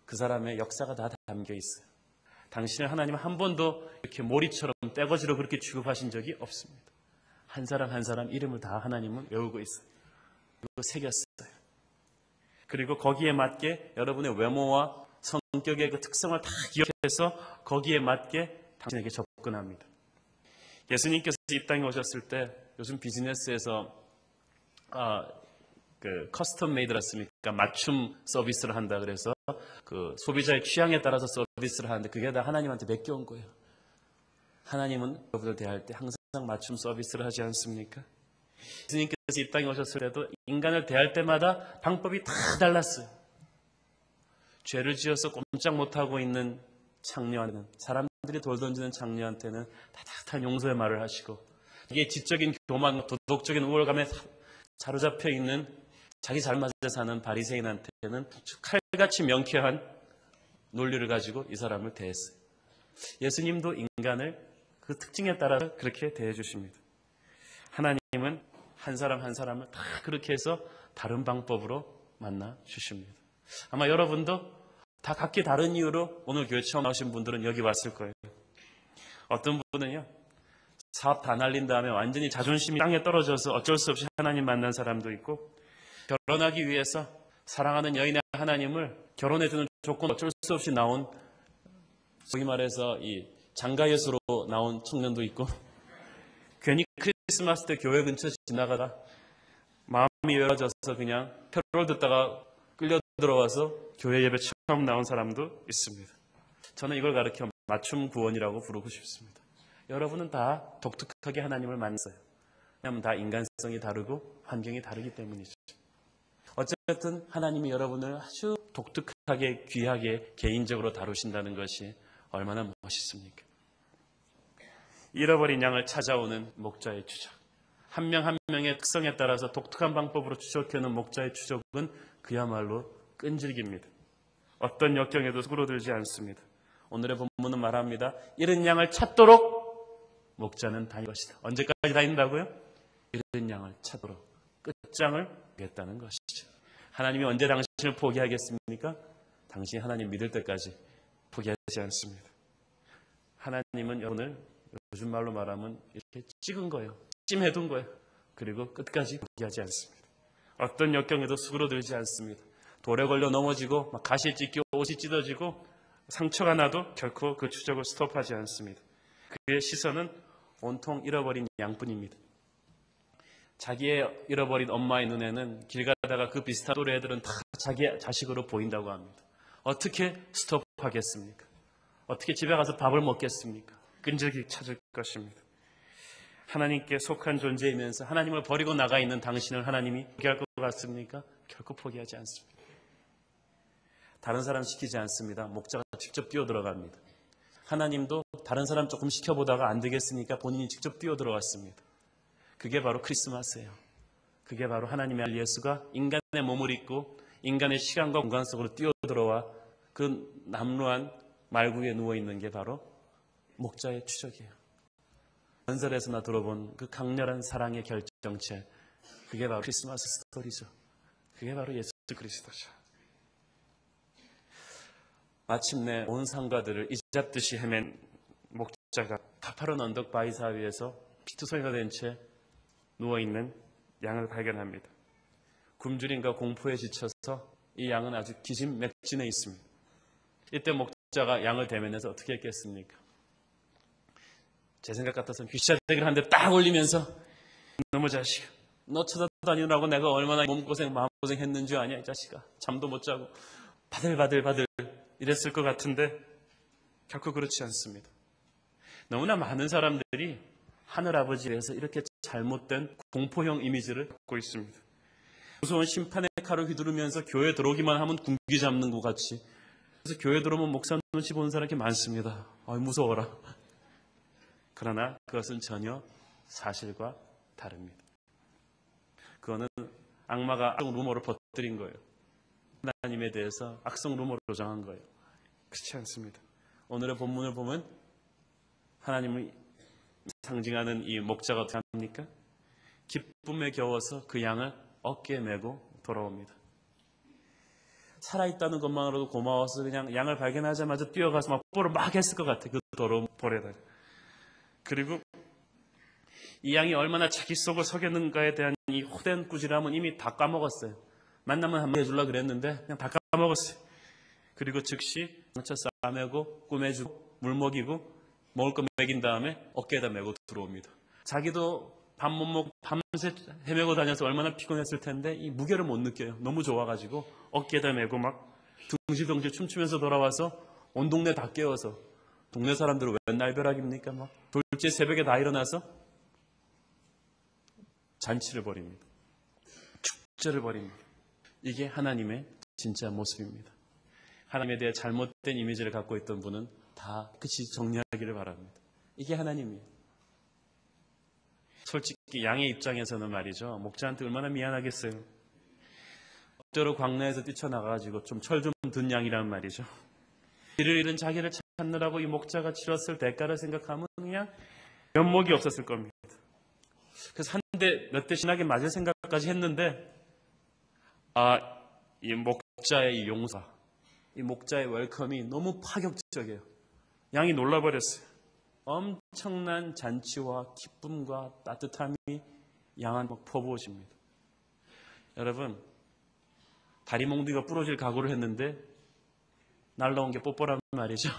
그 사람의 역사가 다 담겨 있어요. 당신을 하나님은 한 번도 이렇게 모리처럼 떼거지로 그렇게 취급하신 적이 없습니다. 한 사람 한 사람 이름을 다 하나님은 외우고 있어요. 그리고 새겼어요. 그리고 거기에 맞게 여러분의 외모와 성격의 그 특성을 다 기억해서 거기에 맞게 당신에게 접근합니다. 예수님께서 이 땅에 오셨을 때 요즘 비즈니스에서 그 커스텀 메이드였습니까? 맞춤 서비스를 한다 그래서 그 소비자의 취향에 따라서 서비스를 하는데 그게 다 하나님한테 맡겨온 거예요. 하나님은 여러분을 대할 때 항상 맞춤 서비스를 하지 않습니까? 예수님께서 이 땅에 오셨을 때도 인간을 대할 때마다 방법이 다 달랐어요. 죄를 지어서 꼼짝 못하고 있는 창녀한테는, 사람들이 돌 던지는 창녀한테는 따뜻한 용서의 말을 하시고, 이게 지적인 교만, 도덕적인 우월감에 사로잡혀 있는 자기 잘못에 사는 바리새인한테는 칼같이 명쾌한 논리를 가지고 이 사람을 대했어요. 예수님도 인간을 그 특징에 따라 그렇게 대해 주십니다. 하나님은 한 사람 한 사람을 다 그렇게 해서 다른 방법으로 만나 주십니다. 아마 여러분도 다 각기 다른 이유로 오늘 교회 처음 나오신 분들은 여기 왔을 거예요. 어떤 분은요, 사업 다 날린 다음에 완전히 자존심이 땅에 떨어져서 어쩔 수 없이 하나님 만난 사람도 있고, 결혼하기 위해서 사랑하는 여인의 하나님을 결혼해주는 조건 어쩔 수 없이 나온, 소위 말해서 이 장가예수로 나온 청년도 있고, 괜히 크리스마스 때 교회 근처 지나가다 마음이 열어져서 그냥 페롤 듣다가 끌려 들어와서 교회 예배 처음 나온 사람도 있습니다. 저는 이걸 가르쳐 맞춤 구원이라고 부르고 싶습니다. 여러분은 다 독특하게 하나님을 만났어요. 왜냐하면 다 인간성이 다르고 환경이 다르기 때문이죠. 어쨌든 하나님이 여러분을 아주 독특하게, 귀하게, 개인적으로 다루신다는 것이 얼마나 멋있습니까? 잃어버린 양을 찾아오는 목자의 추적. 한 명 한 명의 특성에 따라서 독특한 방법으로 추적해오는 목자의 추적은 그야말로 끈질깁니다. 어떤 역경에도 수그러들지 않습니다. 오늘의 본문은 말합니다. 잃은 양을 찾도록 목자는 다닐 것이다. 언제까지 다닌다고요? 잃은 양을 찾도록 끝장을 보겠다는 것이죠. 하나님이 언제 당신을 포기하겠습니까? 당신이 하나님 믿을 때까지 포기하지 않습니다. 하나님은 여러분을 요즘 말로 말하면 이렇게 찍은 거예요. 찜해둔 거예요. 그리고 끝까지 포기하지 않습니다. 어떤 역경에도 수그러들지 않습니다. 돌에 걸려 넘어지고 막 가시에 찢기고 옷이 찢어지고 상처가 나도 결코 그 추적을 스톱하지 않습니다. 그의 시선은 온통 잃어버린 양뿐입니다. 자기의 잃어버린 엄마의 눈에는 길 가다가 그 비슷한 또래 애들은 다 자기 자식으로 보인다고 합니다. 어떻게 스톱하겠습니까? 어떻게 집에 가서 밥을 먹겠습니까? 끈질기게 찾을 것입니다. 하나님께 속한 존재이면서 하나님을 버리고 나가 있는 당신을 하나님이 포기할 것 같습니까? 결코 포기하지 않습니다. 다른 사람 시키지 않습니다. 목자가 직접 뛰어들어갑니다. 하나님도 다른 사람 조금 시켜보다가 안 되겠으니까 본인이 직접 뛰어들어왔습니다. 그게 바로 크리스마스예요. 그게 바로 하나님의 아들 예수가 인간의 몸을 입고 인간의 시간과 공간 속으로 뛰어들어와 그 남루한 말구에 누워있는 게 바로 목자의 추적이에요. 전설에서나 들어본 그 강렬한 사랑의 결정체, 그게 바로 크리스마스 스토리죠. 그게 바로 예수 그리스도죠. 마침내 온 상가들을 이잡듯이 헤맨 목자가 가파른 언덕 바위사 위에서 피투성이가 된 채 누워있는 양을 발견합니다. 굶주림과 공포에 지쳐서 이 양은 아주 기진맥진해 있습니다. 이때 목자가 양을 대면해서 어떻게 했겠습니까? 제 생각 같아서는 귀시자대기를 한 대 딱 올리면서 너무 자식아, 너 찾아다니느라고 내가 얼마나 몸고생 마음고생 했는지 아냐 이 자식아. 잠도 못 자고 바들바들 이랬을 것 같은데 결코 그렇지 않습니다. 너무나 많은 사람들이 하늘아버지에서 이렇게 잘못된 공포형 이미지를 갖고 있습니다. 무서운 심판의 칼을 휘두르면서 교회 들어오기만 하면 군기 잡는 것 같이, 그래서 교회 들어오면 목사 눈치 보는 사람이 많습니다. 무서워라. 그러나 그것은 전혀 사실과 다릅니다. 그거는 악마가 악성 루머를 퍼뜨린 거예요. 하나님에 대해서 악성 루머를 조장한 거예요. 그렇지 않습니다. 오늘의 본문을 보면 하나님을 상징하는 이 목자가 어떻게 합니까? 기쁨에 겨워서 그 양을 어깨에 메고 돌아옵니다. 살아있다는 것만으로도 고마워서 그냥 양을 발견하자마자 뛰어가서 막 뽀를 막 했을 것 같아요. 그 더러운 볼에다가. 그리고 이 양이 얼마나 자기 속을 속였는가에 대한 이 호된 꾸지람은 이미 다 까먹었어요. 만나면 한번 해주려고 그랬는데 그냥 다 까먹었어요. 그리고 즉시 상처 싸매고 꾸며주고 물 먹이고 먹을 거 먹인 다음에 어깨에다 메고 들어옵니다. 자기도 밥 못 먹고 밤새 헤매고 다녀서 얼마나 피곤했을 텐데 이 무게를 못 느껴요. 너무 좋아가지고 어깨에다 메고 막 둥실둥실 춤추면서 돌아와서 온 동네 다 깨워서, 동네 사람들은 웬 날벼락입니까? 막 돌째 새벽에 다 일어나서 잔치를 벌입니다. 축제를 벌입니다. 이게 하나님의 진짜 모습입니다. 하나님에 대해 잘못된 이미지를 갖고 있던 분은 다 끝이 정리하기를 바랍니다. 이게 하나님이에요. 솔직히 양의 입장에서는 말이죠, 목자한테 얼마나 미안하겠어요. 억지로 광야에서 뛰쳐나가가지고 좀 철 좀 든 양이란 말이죠. 길을 잃은 자기를 찾느라고 이 목자가 치렀을 대가를 생각하면 그냥 면목이 없었을 겁니다. 그래서 한 대 몇 대 신하게 맞을 생각까지 했는데, 이 목자의 이 용서, 이 목자의 웰컴이 너무 파격적이에요. 양이 놀라버렸어요. 엄청난 잔치와 기쁨과 따뜻함이 양 안에 퍼부어집니다. 여러분, 다리몽둥이가 부러질 각오를 했는데 날라온 게 뽀뽀란 말이죠.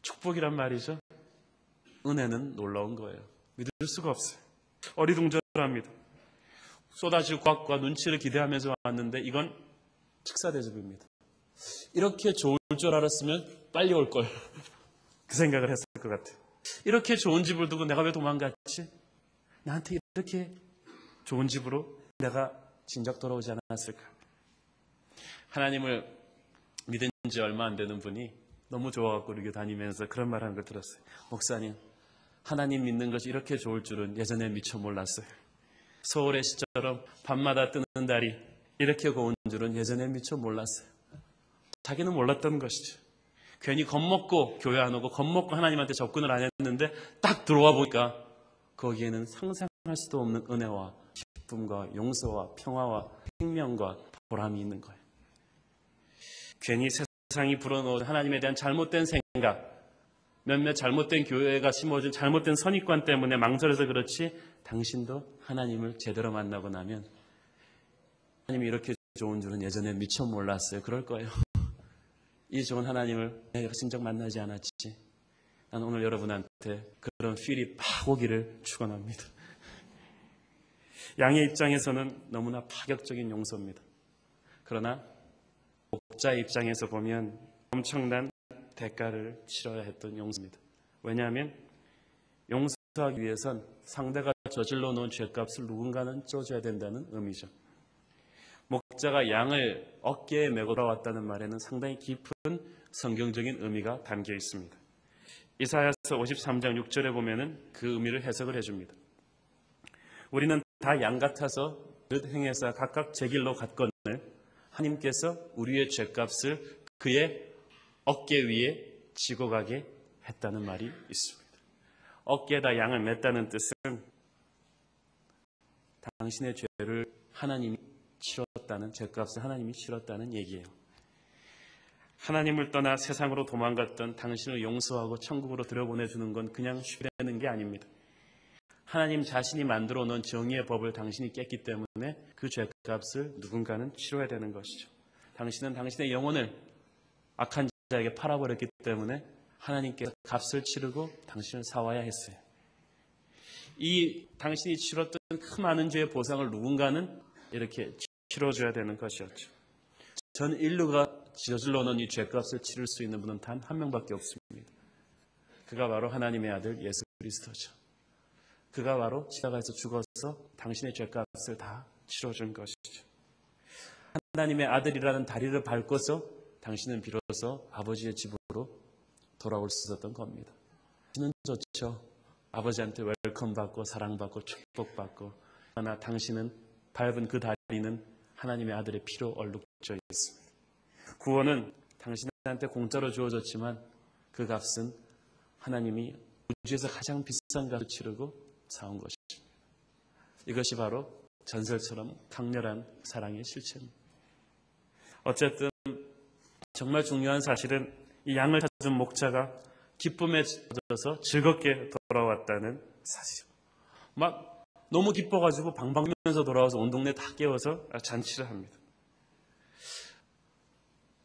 축복이란 말이죠. 은혜는 놀라운 거예요. 믿을 수가 없어요. 어리둥절합니다. 쏟아질 과학과 눈치를 기대하면서 왔는데 이건 식사 대접입니다. 이렇게 좋을 줄 알았으면 빨리 올 걸. 그 생각을 했을 것 같아요. 이렇게 좋은 집을 두고 내가 왜 도망갔지? 나한테 이렇게 좋은 집으로 내가 진작 돌아오지 않았을까? 하나님을 믿은 지 얼마 안 되는 분이 너무 좋아갖고 이렇게 다니면서 그런 말 하는 걸 들었어요. 목사님, 하나님 믿는 것이 이렇게 좋을 줄은 예전에 미처 몰랐어요. 서울의 시처럼 밤마다 뜨는 달이 이렇게 고운 줄은 예전에 미처 몰랐어요. 자기는 몰랐던 것이죠. 괜히 겁먹고 교회 안 오고 겁먹고 하나님한테 접근을 안 했는데 딱 들어와 보니까 거기에는 상상할 수도 없는 은혜와 기쁨과 용서와 평화와 생명과 보람이 있는 거예요. 괜히 세상이 불어넣은 하나님에 대한 잘못된 생각, 몇몇 잘못된 교회가 심어준 잘못된 선입관 때문에 망설여서 그렇지, 당신도 하나님을 제대로 만나고 나면 하나님이 이렇게 좋은 줄은 예전에 미처 몰랐어요. 그럴 거예요. 이 좋은 하나님을 내가 진작 만나지 않았지. 나는 오늘 여러분한테 그런 필이 팍 오기를 축원합니다. 양의 입장에서는 너무나 파격적인 용서입니다. 그러나 목자의 입장에서 보면 엄청난 대가를 치러야 했던 용서입니다. 왜냐하면 용서하기 위해선 상대가 저질러 놓은 죄값을 누군가는 쪄줘야 된다는 의미죠. 목자가 양을 어깨에 메고 돌아왔다는 말에는 상당히 깊은 성경적인 의미가 담겨 있습니다. 이사야서 53장 6절에 보면은 그 의미를 해석을 해줍니다. 우리는 다 양 같아서 릇 행해서 각각 제 길로 갔거늘 하나님께서 우리의 죄값을 그의 어깨 위에 지고 가게 했다는 말이 있습니다. 어깨에다 양을 맸다는 뜻은 당신의 죄를 하나님이 치렀다는, 죄값을 하나님이 치렀다는 얘기예요. 하나님을 떠나 세상으로 도망갔던 당신을 용서하고 천국으로 들여보내주는 건 그냥 쉽게 되는 게 아닙니다. 하나님 자신이 만들어 놓은 정의의 법을 당신이 깼기 때문에 그 죄값을 누군가는 치러야 되는 것이죠. 당신은 당신의 영혼을 악한 자에게 팔아버렸기 때문에 하나님께서 값을 치르고 당신을 사와야 했어요. 이 당신이 치렀던 그 많은 죄의 보상을 누군가는 이렇게 치러줘야 되는 것이었죠. 전 인류가 저질러 놓은 이 죄값을 치를 수 있는 분은 단 한 명밖에 없습니다. 그가 바로 하나님의 아들 예수 그리스도죠. 그가 바로 십자가에서 죽어서 당신의 죄값을 다 치러준 것이죠. 하나님의 아들이라는 다리를 밟고서 당신은 비로소 아버지의 집으로 돌아올 수 있었던 겁니다. 당신은 좋죠. 아버지한테 웰컴받고 사랑받고 축복받고, 그러나 당신은 밟은 그 다리는 하나님의 아들의 피로 얼룩져 있습니다. 구원은 당신한테 공짜로 주어졌지만 그 값은 하나님이 우주에서 가장 비싼 값을 치르고 사온 것입니다. 이것이 바로 전설처럼 강렬한 사랑의 실체입니다. 어쨌든 정말 중요한 사실은 이 양을 찾은 목자가 기쁨에 젖어서 즐겁게 돌아왔다는 사실. 막 너무 기뻐가지고 방방 뛰면서 돌아와서 온 동네 다 깨워서 잔치를 합니다.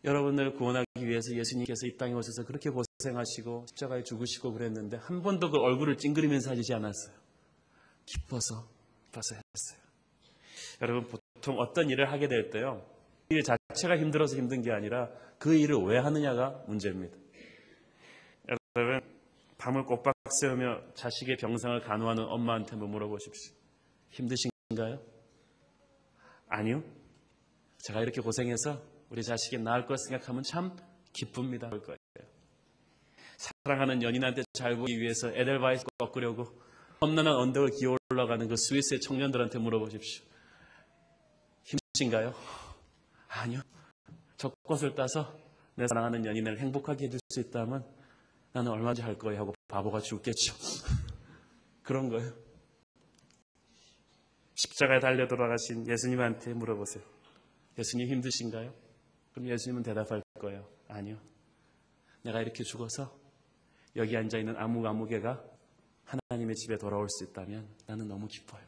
여러분을 구원하기 위해서 예수님께서 이 땅에 오셔서 그렇게 고생하시고 십자가에 죽으시고 그랬는데 한 번도 그 얼굴을 찡그리면서 하시지 않았어요. 기뻐서 했어요. 여러분, 보통 어떤 일을 하게 될 때요, 일 자체가 힘들어서 힘든 게 아니라 그 일을 왜 하느냐가 문제입니다. 여러분, 밤을 꼬박 새우며 자식의 병상을 간호하는 엄마한테 한번 물어보십시오. 힘드신가요? 아니요. 제가 이렇게 고생해서 우리 자식이 나을 걸 생각하면 참 기쁩니다. 볼 거예요. 사랑하는 연인한테 잘 보기 위해서 에델바이스 꺾으려고 험난한 언덕을 기어 올라가는 그 스위스의 청년들한테 물어보십시오. 힘드신가요? 아니요. 저 꽃을 따서 내 사랑하는 연인을 행복하게 해줄 수 있다면 나는 얼마든지 할 거예요 하고 바보같이 웃겠죠. 그런 거예요. 십자가에 달려 돌아가신 예수님한테 물어보세요. 예수님 힘드신가요? 그럼 예수님은 대답할 거예요. 아니요. 내가 이렇게 죽어서 여기 앉아있는 아무개가 하나님의 집에 돌아올 수 있다면 나는 너무 기뻐요.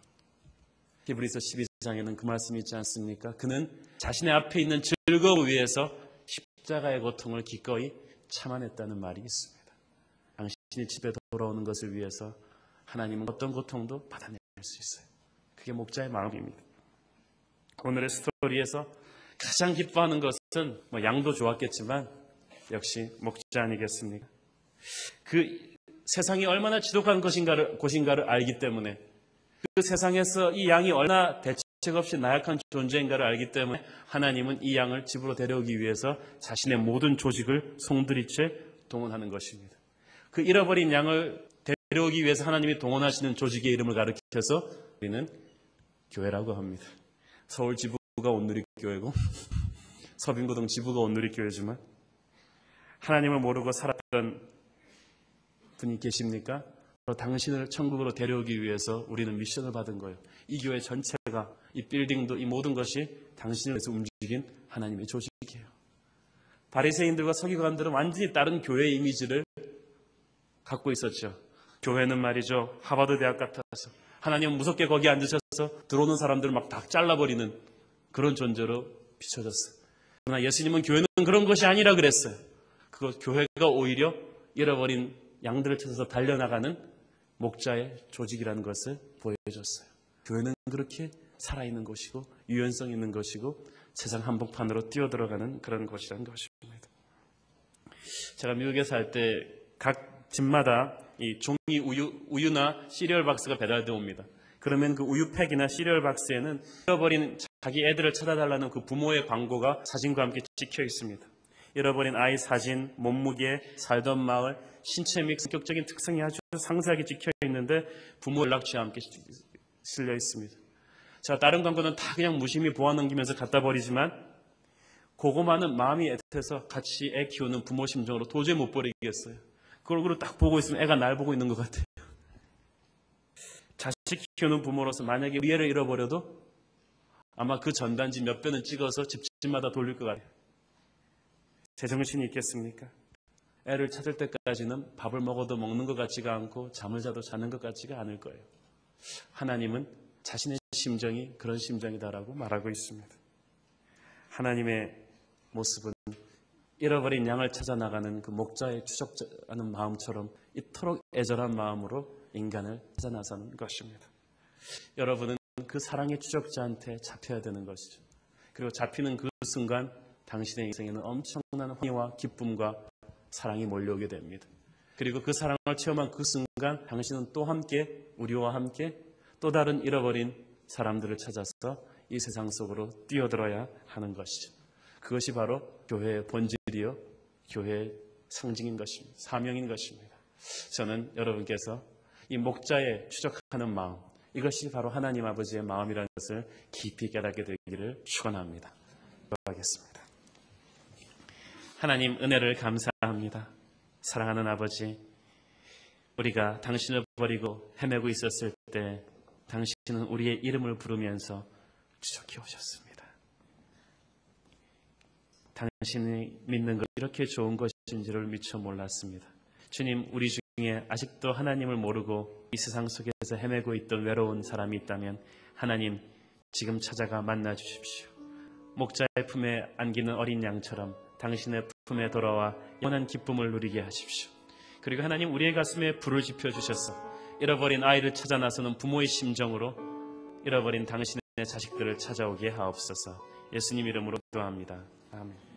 히브리서 12장에는 그 말씀이 있지 않습니까? 그는 자신의 앞에 있는 즐거움 위해서 십자가의 고통을 기꺼이 참아냈다는 말이 있습니다. 당신이 집에 돌아오는 것을 위해서 하나님은 어떤 고통도 받아낼 수 있어요. 그게 목자의 마음입니다. 오늘의 스토리에서 가장 기뻐하는 것은 양도 좋았겠지만 역시 목자 아니겠습니까? 그 세상이 얼마나 지독한 곳인가를 알기 때문에, 그 세상에서 이 양이 얼마나 대책 없이 나약한 존재인가를 알기 때문에 하나님은 이 양을 집으로 데려오기 위해서 자신의 모든 조직을 송두리째 동원하는 것입니다. 그 잃어버린 양을 데려오기 위해서 하나님이 동원하시는 조직의 이름을 가리켜서 우리는 교회라고 합니다. 서울 지부가 온누리교회고 서빙고등 지부가 온누리교회지만 하나님을 모르고 살았던 분이 계십니까? 당신을 천국으로 데려오기 위해서 우리는 미션을 받은 거예요. 이 교회 전체가, 이 빌딩도, 이 모든 것이 당신을 위해서 움직인 하나님의 조직이에요. 바리새인들과 서기관들은 완전히 다른 교회의 이미지를 갖고 있었죠. 교회는 말이죠, 하버드 대학 같아서 하나님은 무섭게 거기 앉으셔서 들어오는 사람들을 막 다 잘라버리는 그런 존재로 비춰졌어요. 그러나 예수님은 교회는 그런 것이 아니라 그랬어요. 그거 교회가 오히려 잃어버린 양들을 찾아서 달려나가는 목자의 조직이라는 것을 보여줬어요. 교회는 그렇게 살아있는 곳이고 유연성 있는 것이고 세상 한복판으로 뛰어들어가는 그런 곳이라는 것입니다. 제가 미국에 살 때 각 집마다 이 종이 우유나 시리얼 박스가 배달되어 옵니다. 그러면 그 우유팩이나 시리얼 박스에는 잃어버린 자기 애들을 찾아달라는 그 부모의 광고가 사진과 함께 찍혀 있습니다. 잃어버린 아이 사진, 몸무게, 살던 마을, 신체 및 성격적인 특성이 아주 상세하게 찍혀 있는데 부모 연락처와 함께 실려 있습니다. 자, 다른 광고는 다 그냥 무심히 보아 넘기면서 갖다 버리지만 고구마는 마음이 애틋해서 같이 애 키우는 부모 심정으로 도저히 못 버리겠어요. 그 얼굴을 딱 보고 있으면 애가 날 보고 있는 것 같아요. 자식 키우는 부모로서 만약에 우리 애를 잃어버려도 아마 그 전단지 몇 배는 찍어서 집집마다 돌릴 것 같아요. 제정신이 있겠습니까? 애를 찾을 때까지는 밥을 먹어도 먹는 것 같지가 않고 잠을 자도 자는 것 같지가 않을 거예요. 하나님은 자신의 심정이 그런 심정이다라고 말하고 있습니다. 하나님의 모습은 잃어버린 양을 찾아 나가는 그 목자의 추적하는 마음처럼 이토록 애절한 마음으로 인간을 찾아 나서는 것입니다. 여러분은 그 사랑의 추적자한테 잡혀야 되는 것이죠. 그리고 잡히는 그 순간 당신의 인생에는 엄청난 환희와 기쁨과 사랑이 몰려오게 됩니다. 그리고 그 사랑을 체험한 그 순간 당신은 또 함께 우리와 함께 또 다른 잃어버린 사람들을 찾아서 이 세상 속으로 뛰어들어야 하는 것이죠. 그것이 바로 교회의 본질이요 교회의 상징인 것입니다. 사명인 것입니다. 저는 여러분께서 이 목자의 추적하는 마음, 이것이 바로 하나님 아버지의 마음이라는 것을 깊이 깨닫게 되기를 축원합니다. 기도하겠습니다. 하나님 은혜를 감사합니다. 사랑하는 아버지, 우리가 당신을 버리고 헤매고 있었을 때 당신은 우리의 이름을 부르면서 추적해 오셨습니다. 당신이 믿는 것 이렇게 좋은 것인지를 미처 몰랐습니다. 주님, 우리 중에 아직도 하나님을 모르고 이 세상 속에서 헤매고 있던 외로운 사람이 있다면 하나님 지금 찾아가 만나 주십시오. 목자의 품에 안기는 어린 양처럼 당신의 품에 돌아와 영원한 기쁨을 누리게 하십시오. 그리고 하나님 우리의 가슴에 불을 지펴주셔서 잃어버린 아이를 찾아 나서는 부모의 심정으로 잃어버린 당신의 자식들을 찾아오게 하옵소서. 예수님 이름으로 기도합니다. 아멘.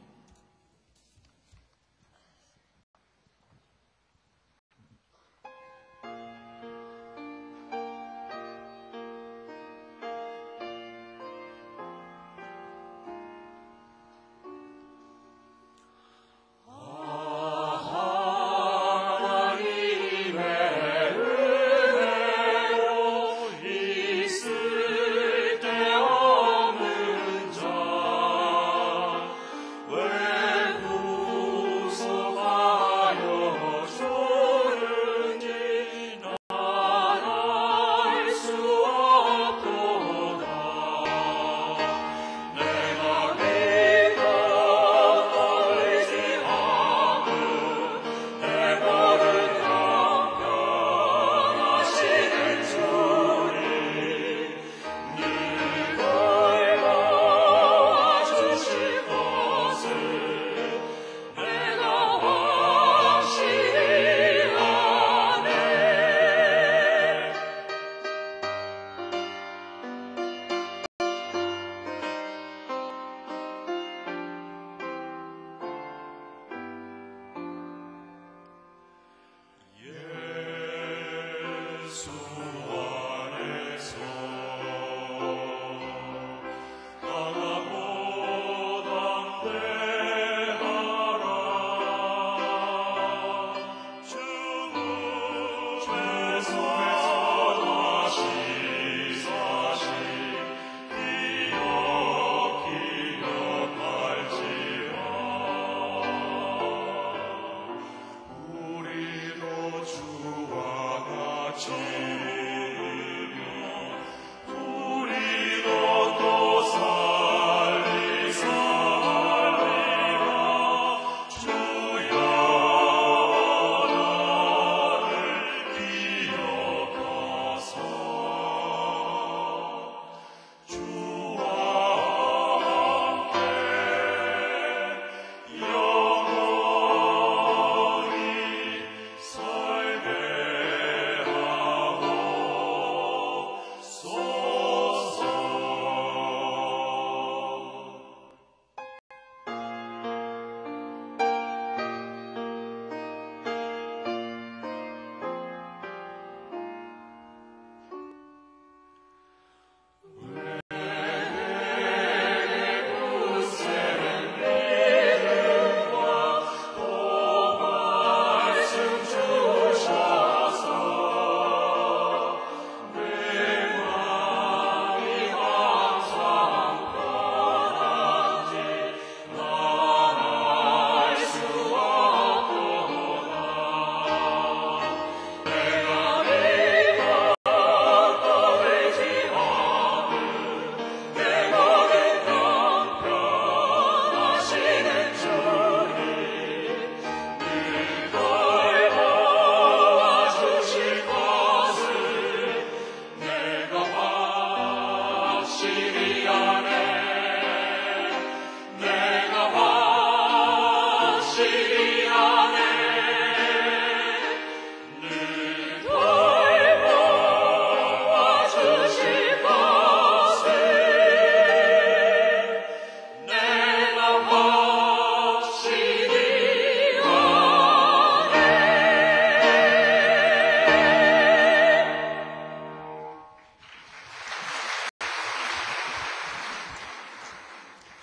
있을 데 없는 자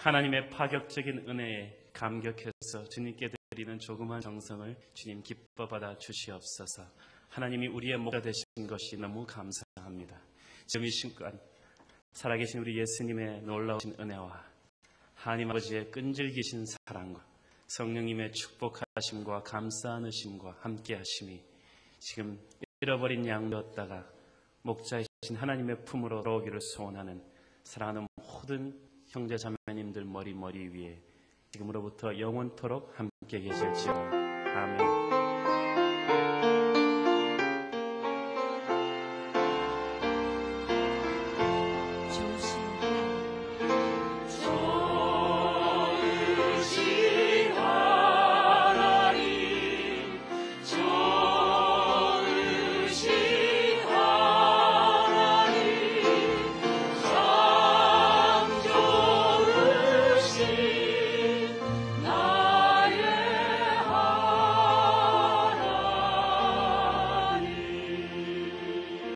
하나님의 파격적인 은혜에 감격해서 주님께 드리는 조그만 정성을 주님 기뻐 받아 주시옵소서. 하나님이 우리의 목자 되신 것이 너무 감사합니다. 지금 이 순간 살아계신 우리 예수님의 놀라우신 은혜와 하나님 아버지의 끈질기신 사랑과 성령님의 축복하심과 감싸안으심과 함께하심이 지금 잃어버린 양되었다가 목자이신 하나님의 품으로 들어오기를 소원하는 사랑하는 모든 형제 자매님들 머리 위에 지금으로부터 영원토록 함께 계실지어다. 아멘.